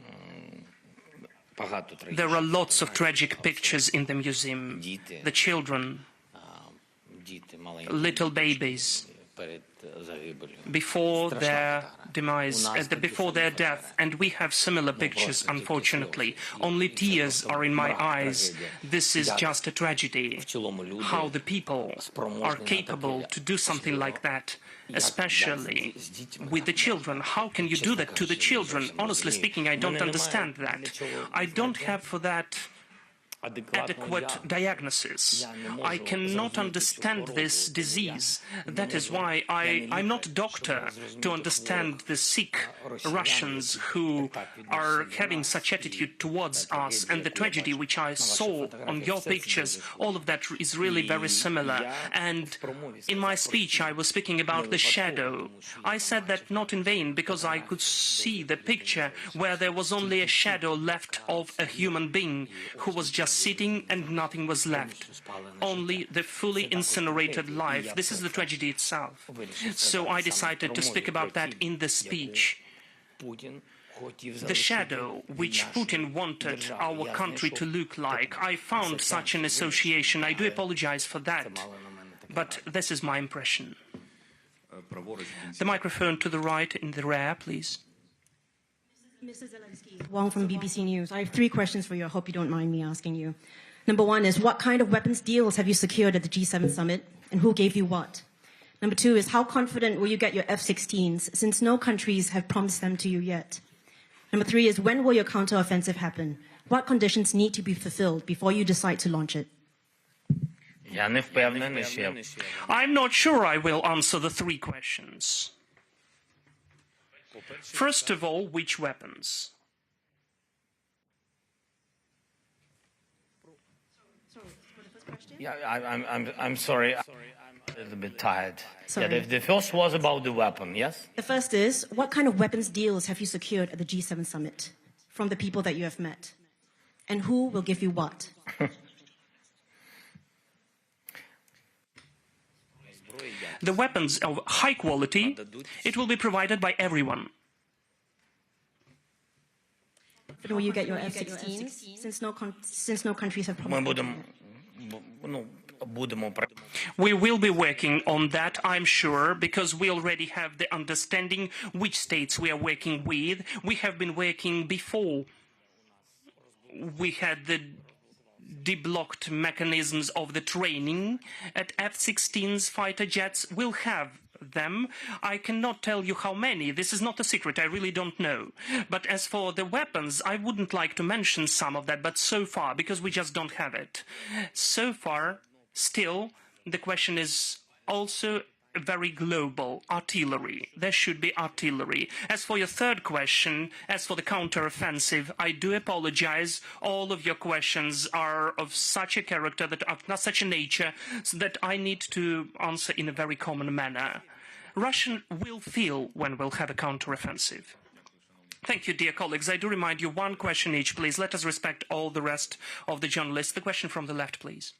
There are lots of tragic pictures in the museum. The children, little babies, before their demise, before their death, and we have similar pictures, unfortunately. Only tears are in my eyes. This is just a tragedy, how the people are capable to do something like that, especially with the children. How can you do that to the children? Honestly speaking, I don't understand that. I don't have for that adequate diagnosis. I cannot understand this disease. That is why I'm not a doctor to understand the sick Russians who are having such attitude towards us, and the tragedy which I saw on your pictures, all of that is really very similar. And in my speech I was speaking about the shadow. I said that not in vain, because I could see the picture where there was only a shadow left of a human being who was just sitting and nothing was left. Only the fully incinerated life. This is the tragedy itself. So I decided to speak about that in the speech. The shadow which Putin wanted our country to look like. I found such an association. I do apologize for that. But this is my impression. The microphone to the right in the rear, please. Mr. Zelenskyy, Wong from BBC News. I have 3 questions for you. I hope you don't mind me asking you. Number 1 is, what kind of weapons deals have you secured at the G7 summit, and who gave you what? Number 2 is, how confident will you get your F-16s, since no countries have promised them to you yet? Number 3 is, when will your counteroffensive happen? What conditions need to be fulfilled before you decide to launch it? I'm not sure I will answer the 3 questions. First of all, which weapons? Yeah, I'm sorry. I'm a little bit tired. Yeah, the first was about the weapon, yes? The first is, what kind of weapons deals have you secured at the G7 summit from the people that you have met? And who will give you what? The weapons of high quality, it will be provided by everyone. When will you get your F-16s, since no countries have promised? We will be working on that, I'm sure, because we already have the understanding which states we are working with. We have been working before we had the deblocked mechanisms of the training at F-16's fighter jets. We'll have them. I cannot tell you how many. This is not a secret. I really don't know. But as for the weapons, I wouldn't like to mention some of that, but so far, because we just don't have it. So far, still, the question is also very global. Artillery. There should be artillery. As for your third question, as for the counter-offensive, I do apologize. All of your questions are of such a character, that of such a nature, so that I need to answer in a very common manner. Russia will feel when we'll have a counter-offensive. Thank you, dear colleagues. I do remind you, one question each, please. Let us respect all the rest of the journalists. The question from the left, please.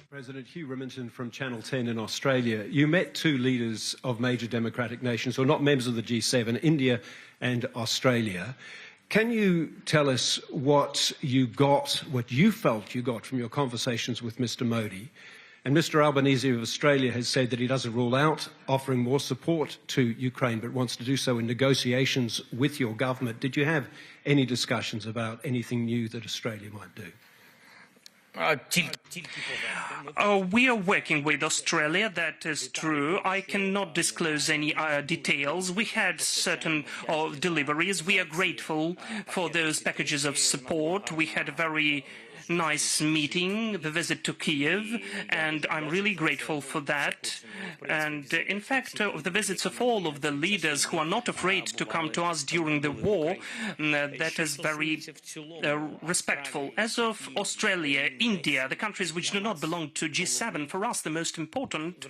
President Hugh Remington from Channel 10 in Australia. You met two leaders of major democratic nations, or not members of the G7, India and Australia. Can you tell us what you felt you got from your conversations with Mr. Modi? And Mr. Albanese of Australia has said that he doesn't rule out offering more support to Ukraine, but wants to do so in negotiations with your government. Did you have any discussions about anything new that Australia might do? We are working with Australia, that is true. I cannot disclose any details. We had certain deliveries. We are grateful for those packages of support. We had a very nice meeting, the visit to Kiev, and I'm really grateful for that. And in fact, the visits of all of the leaders who are not afraid to come to us during the war, that is very respectful. As of Australia, India, the countries which do not belong to G7, for us the most important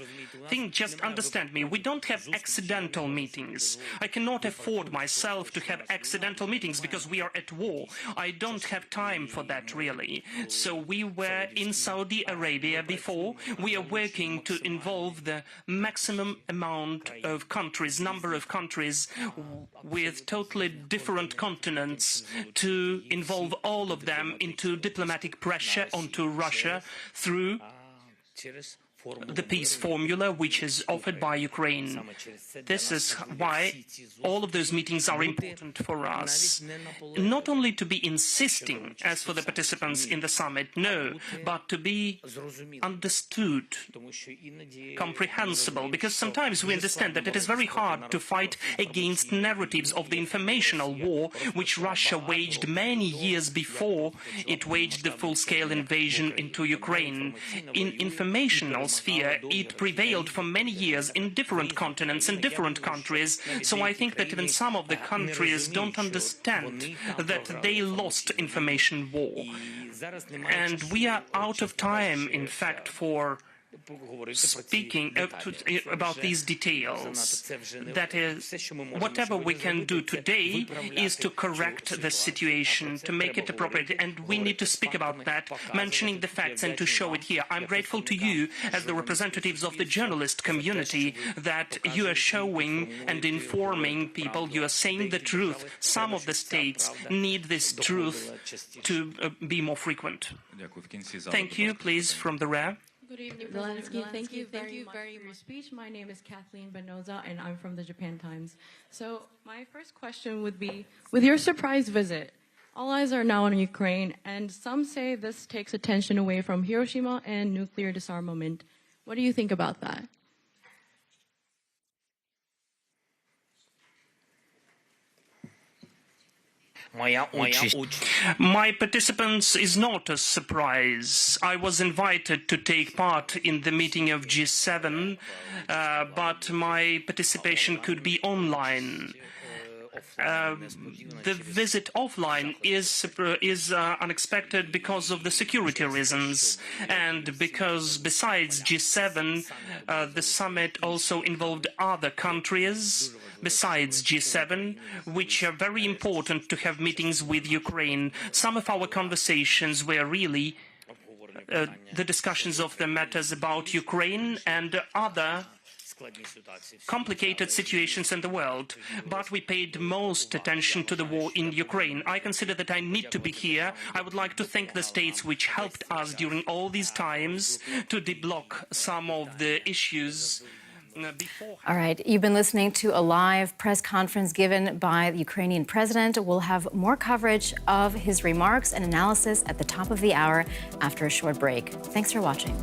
thing, just understand me, we don't have accidental meetings. I cannot afford myself to have accidental meetings because we are at war. I don't have time for that, really. So we were in Saudi Arabia before. We are working to involve the maximum amount of countries, number of countries with totally different continents, to involve all of them into diplomatic pressure onto Russia through the peace formula which is offered by Ukraine. This is why all of those meetings are important for us. Not only to be insisting as for the participants in the summit, no, but to be understood, comprehensible, because sometimes we understand that it is very hard to fight against narratives of the informational war which Russia waged many years before it waged the full-scale invasion into Ukraine. In informational sphere, it prevailed for many years in different continents and different countries, so I think that even some of the countries don't understand that they lost information war. And we are out of time, in fact, for speaking about these details. That is, whatever we can do today is to correct the situation, to make it appropriate, and we need to speak about that, mentioning the facts and to show it here. I'm grateful to you, as the representatives of the journalist community, that you are showing and informing people. You are saying the truth. Some of the states need this truth to be more frequent. Thank you. Please, from the rear. Good evening, Zelenskyy. Thank you very much for your speech. My name is Kathleen Benoza, and I'm from the Japan Times. So my first question would be, with your surprise visit, all eyes are now on Ukraine, and some say this takes attention away from Hiroshima and nuclear disarmament. What do you think about that? My participants is not a surprise. I was invited to take part in the meeting of G7, but my participation could be online. The visit offline is unexpected because of the security reasons, and because besides G7, the summit also involved other countries besides G7, which are very important to have meetings with Ukraine. Some of our conversations were really the discussions of the matters about Ukraine, and other complicated situations in the world, but we paid most attention to the war in Ukraine. I consider that I need to be here. I would like to thank the states which helped us during all these times to deblock some of the issues. All right, you've been listening to a live press conference given by the Ukrainian president. We'll have more coverage of his remarks and analysis at the top of the hour after a short break. Thanks for watching.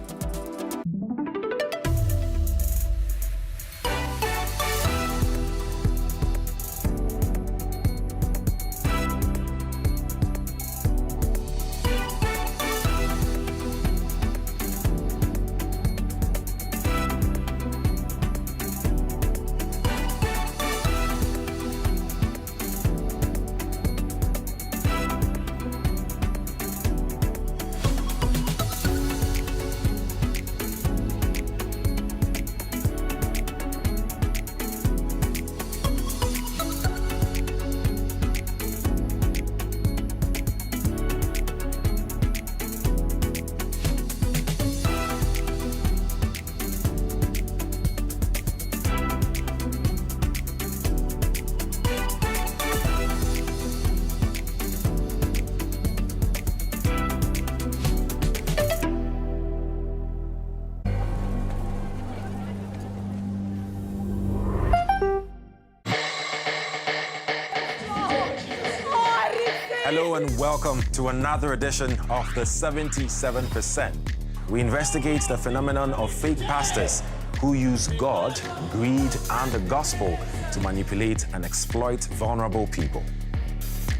Hello and welcome to another edition of the 77%. We investigate the phenomenon of fake pastors who use God, greed, and the gospel to manipulate and exploit vulnerable people.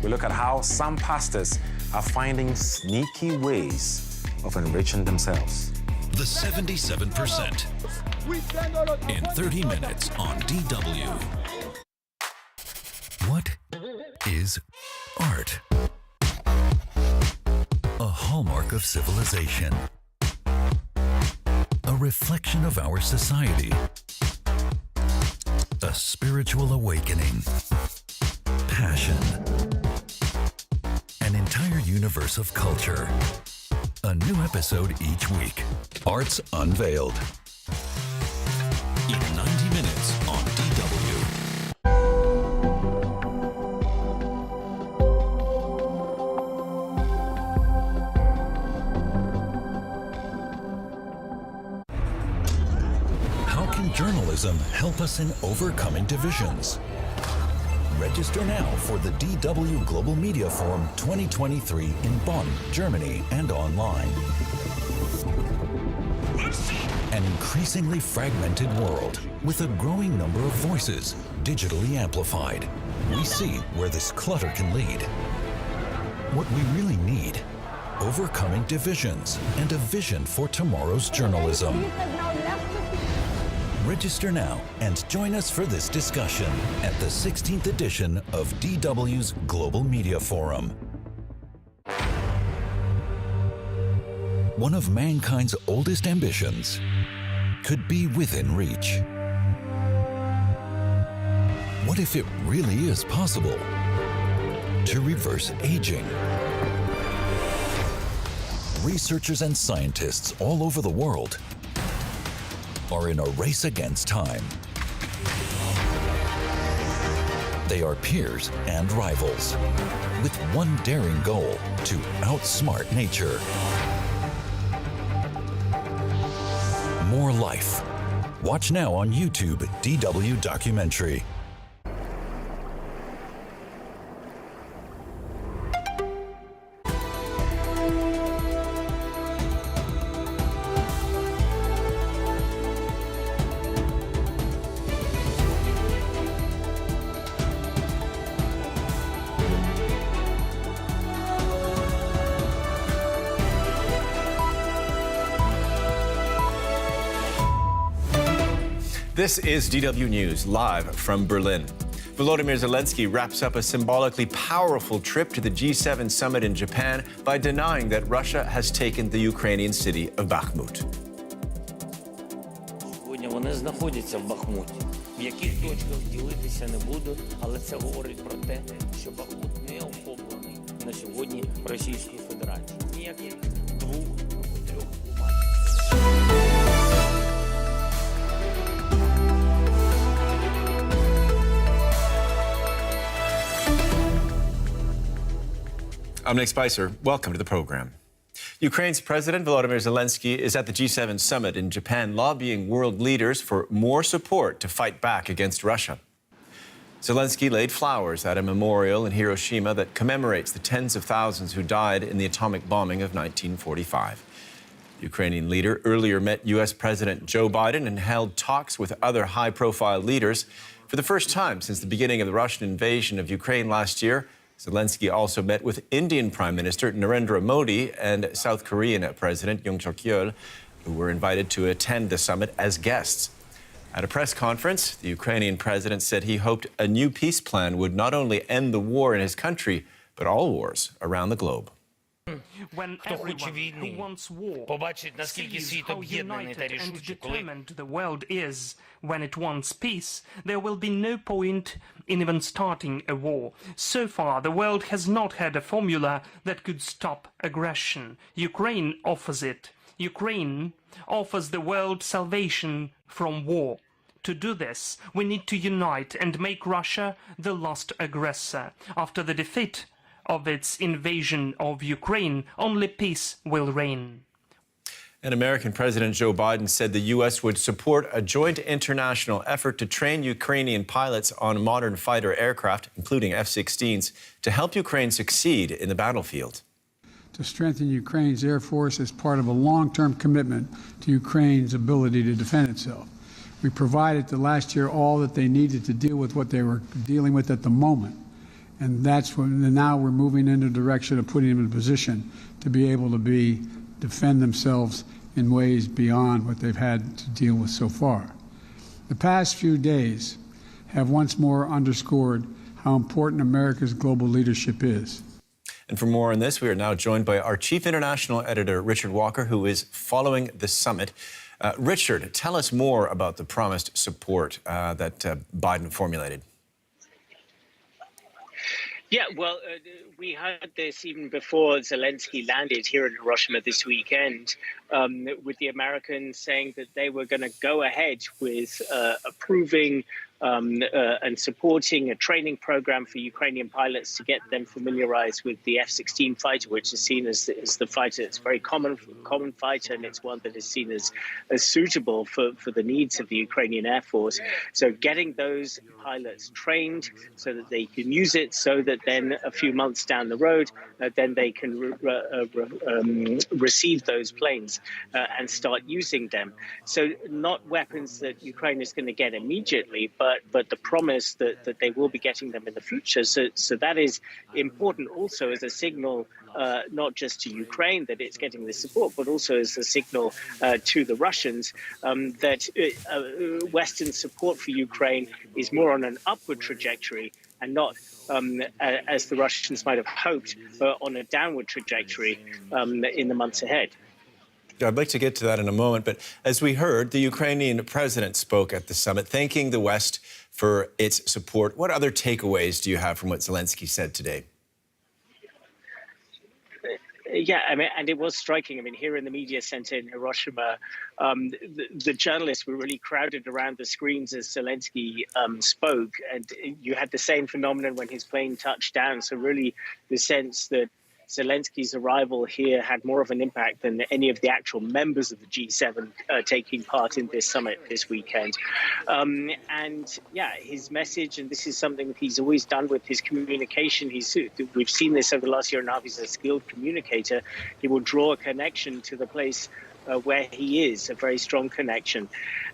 We look at how some pastors are finding sneaky ways of enriching themselves. The 77% in 30 minutes on DW. What is art? A hallmark of civilization. A reflection of our society. A spiritual awakening. Passion. An entire universe of culture. A new episode each week. Arts Unveiled. In 90 minutes on DW. How can journalism help us in overcoming divisions? Register now for the DW Global Media Forum 2023 in Bonn, Germany, and online. An increasingly fragmented world with a growing number of voices digitally amplified. We see where this clutter can lead. What we really need: overcoming divisions and a vision for tomorrow's journalism. Register now and join us for this discussion at the 16th edition of DW's Global Media Forum. One of mankind's oldest ambitions could be within reach. What if it really is possible to reverse aging? Researchers and scientists all over the world are in a race against time. They are peers and rivals, with one daring goal: to outsmart nature. More life. Watch now on YouTube, DW Documentary. This is DW News, live from Berlin. Volodymyr Zelenskyy wraps up a symbolically powerful trip to the G7 summit in Japan by denying that Russia has taken the Ukrainian city of Bakhmut. Сьогодні вони знаходяться в Бахмуті. В яких точках ділитися не буду, але це говорить про те, що Бахмут не охоплений на сьогодні Російською Федерацією. Ніяких двох або трьох окупацій. I'm Nick Spicer. Welcome to the program. Ukraine's President Volodymyr Zelenskyy is at the G7 summit in Japan, lobbying world leaders for more support to fight back against Russia. Zelenskyy laid flowers at a memorial in Hiroshima that commemorates the tens of thousands who died in the atomic bombing of 1945. The Ukrainian leader earlier met U.S. President Joe Biden and held talks with other high-profile leaders. For the first time since the beginning of the Russian invasion of Ukraine last year, Zelenskyy also met with Indian Prime Minister Narendra Modi and South Korean President Yoon Suk-yeol, who were invited to attend the summit as guests. At a press conference, the Ukrainian president said he hoped a new peace plan would not only end the war in his country, but all wars around the globe. When everyone who wants war sees how united and determined the world is when it wants peace, there will be no point in even starting a war. So far, the world has not had a formula that could stop aggression. Ukraine offers it. Ukraine offers the world salvation from war. To do this, we need to unite and make Russia the last aggressor. After the defeat of its invasion of Ukraine, only peace will reign. And American President Joe Biden said the U.S. would support a joint international effort to train Ukrainian pilots on modern fighter aircraft, including F-16s, to help Ukraine succeed in the battlefield. To strengthen Ukraine's Air Force as part of a long-term commitment to Ukraine's ability to defend itself. We provided the last year all that they needed to deal with what they were dealing with at the moment. And that's when now we're moving in the direction of putting them in a position to be able to defend themselves in ways beyond what they've had to deal with so far. The past few days have once more underscored how important America's global leadership is. And for more on this, we are now joined by our chief international editor, Richard Walker, who is following the summit. Richard, tell us more about the promised support that Biden formulated. Yeah, well, we heard this even before Zelenskyy landed here in Hiroshima this weekend, with the Americans saying that they were going to go ahead with approving and supporting a training program for Ukrainian pilots to get them familiarized with the F-16 fighter, which is seen as the fighter. It's a very common fighter, and it's one that is seen as suitable for the needs of the Ukrainian Air Force. So getting those pilots trained so that they can use it, so that then a few months down the road, then they can receive those planes and start using them. So not weapons that Ukraine is going to get immediately, but the promise that they will be getting them in the future. So that is important also as a signal, not just to Ukraine that it's getting this support, but also as a signal to the Russians that Western support for Ukraine is more on an upward trajectory and not, as the Russians might have hoped, on a downward trajectory in the months ahead. I'd like to get to that in a moment, but as we heard, the Ukrainian president spoke at the summit, thanking the West for its support. What other takeaways do you have from what Zelenskyy said today? Yeah, I mean, and it was striking. I mean, here in the media center in Hiroshima, the journalists were really crowded around the screens as Zelenskyy spoke, and you had the same phenomenon when his plane touched down. So really the sense that Zelenskyy's arrival here had more of an impact than any of the actual members of the G7 taking part in this summit this weekend. And yeah, his message, and this is something that he's always done with his communication. We've seen this over the last year and a half. He's a skilled communicator. He will draw a connection to the place where he is, a very strong connection.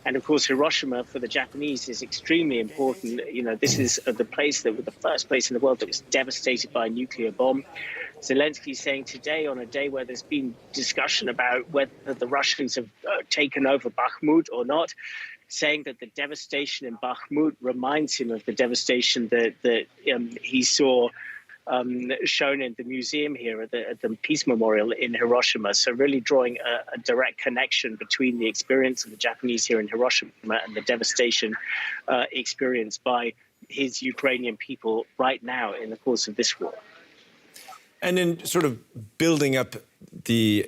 And of course, Hiroshima for the Japanese is extremely important. You know, this is the place that was the first place in the world that was devastated by a nuclear bomb. Zelenskyy saying today, on a day where there's been discussion about whether the Russians have taken over Bakhmut or not, saying that the devastation in Bakhmut reminds him of the devastation that he saw shown in the museum here at the Peace Memorial in Hiroshima. So really drawing a direct connection between the experience of the Japanese here in Hiroshima and the devastation experienced by his Ukrainian people right now in the course of this war. And in sort of building up the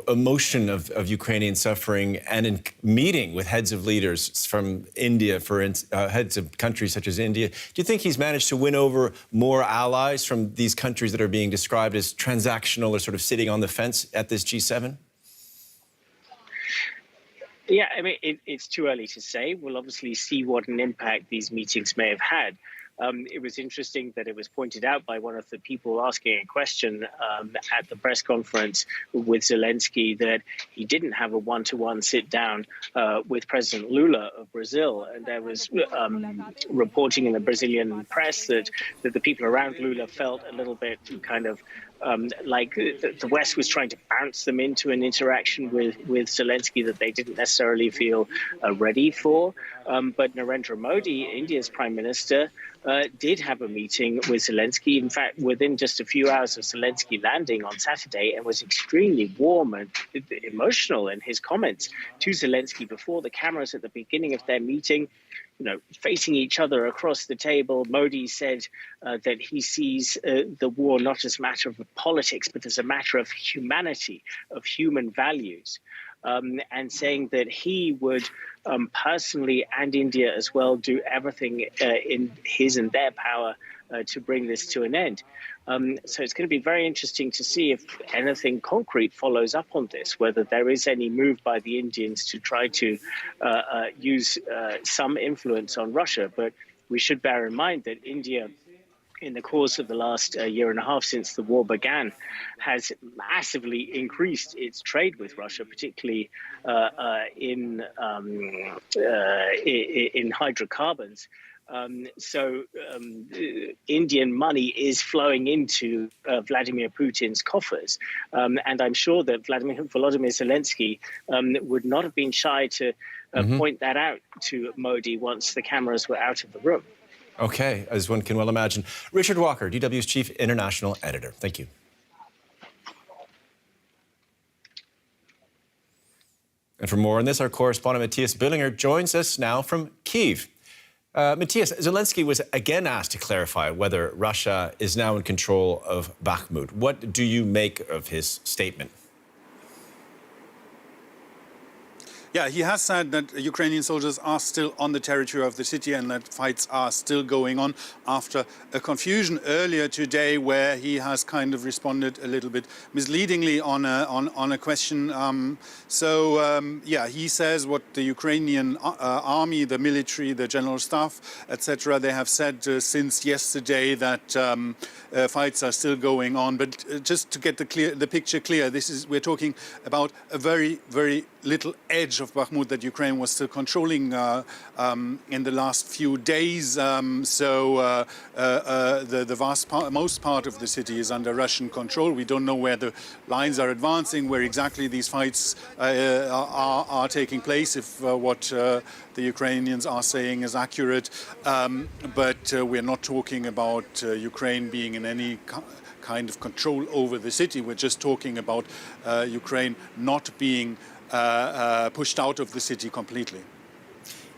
emotion of Ukrainian suffering, and in meeting with heads of leaders from India, heads of countries such as India, do you think he's managed to win over more allies from these countries that are being described as transactional or sort of sitting on the fence at this G7? Yeah, I mean, it's too early to say. We'll obviously see what an impact these meetings may have had. It was interesting that it was pointed out by one of the people asking a question at the press conference with Zelensky that he didn't have a one-to-one sit-down with President Lula of Brazil. And there was reporting in the Brazilian press that the people around Lula felt a little bit kind of like the West was trying to bounce them into an interaction with Zelensky that they didn't necessarily feel ready for. But Narendra Modi, India's prime minister, did have a meeting with Zelensky, in fact, within just a few hours of Zelensky landing on Saturday, and was extremely warm and emotional in his comments to Zelensky before the cameras at the beginning of their meeting. Facing each other across the table, Modi said that he sees the war not as a matter of politics, but as a matter of humanity, of human values, and saying that he would personally, and India as well, do everything in his and their power to bring this to an end. So it's going to be very interesting to see if anything concrete follows up on this, whether there is any move by the Indians to try to use some influence on Russia. But we should bear in mind that India, in the course of the last year and a half since the war began, has massively increased its trade with Russia, particularly in hydrocarbons. So Indian money is flowing into Vladimir Putin's coffers. And I'm sure that Volodymyr Zelensky would not have been shy to point that out to Modi once the cameras were out of the room. Okay, as one can well imagine. Richard Walker, DW's Chief International Editor. Thank you. And for more on this, our correspondent Matthias Billinger joins us now from Kyiv. Matthias, Zelensky was again asked to clarify whether Russia is now in control of Bakhmut. What do you make of his statement? Yeah, he has said that Ukrainian soldiers are still on the territory of the city and that fights are still going on, after a confusion earlier today where he has kind of responded a little bit misleadingly on a question. Yeah, he says what the Ukrainian army, the military, the general staff, etc., they have said since yesterday that fights are still going on. But just to get the picture clear, we're talking about a very, very little edge of Bakhmut that Ukraine was still controlling in the last few days. The most part of the city is under Russian control. We don't know where the lines are advancing, where exactly these fights are taking place, if what the Ukrainians are saying is accurate. But we're not talking about Ukraine being in any kind of control over the city. We're just talking about Ukraine not being pushed out of the city completely.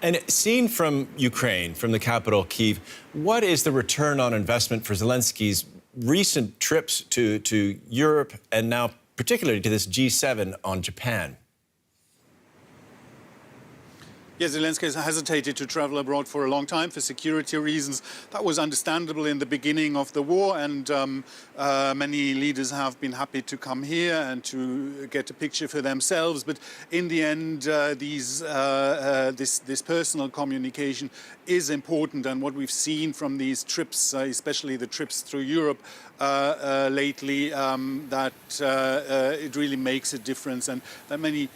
And seen from Ukraine, from the capital, Kyiv, what is the return on investment for Zelensky's recent trips to Europe and now particularly to this G7 on Japan? Yes, Zelenskyy has hesitated to travel abroad for a long time for security reasons. That was understandable in the beginning of the war, and many leaders have been happy to come here and to get a picture for themselves. But in the end, this personal communication is important, and what we've seen from these trips, especially the trips through Europe lately, that it really makes a difference, and that many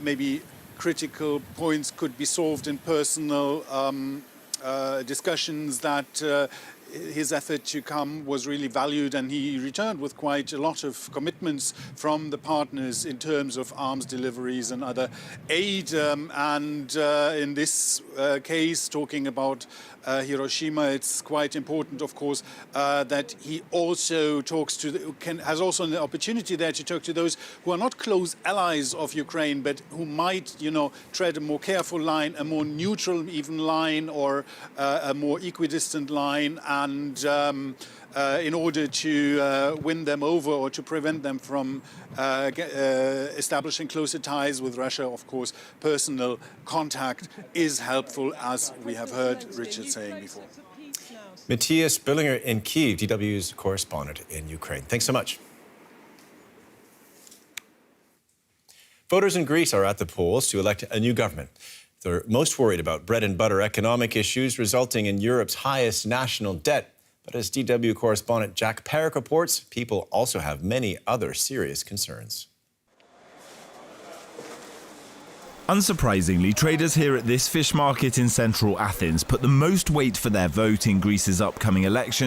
maybe critical points could be solved in personal discussions, that his effort to come was really valued, and he returned with quite a lot of commitments from the partners in terms of arms deliveries and other aid. In this case, talking about Hiroshima, it's quite important, of course, that he also talks has also an opportunity there to talk to those who are not close allies of Ukraine, but who might, tread a more careful line, a more neutral even line, or a more equidistant line. and in order to win them over or to prevent them from establishing closer ties with Russia, of course, personal contact is helpful, as we have heard Richard saying before. Matthias Billinger in Kyiv, DW's correspondent in Ukraine. Thanks so much. Voters in Greece are at the polls to elect a new government. They're most worried about bread and butter economic issues resulting in Europe's highest national debt. But as DW correspondent Jack Perrick reports, people also have many other serious concerns. Unsurprisingly, traders here at this fish market in central Athens put the most weight for their vote in Greece's upcoming election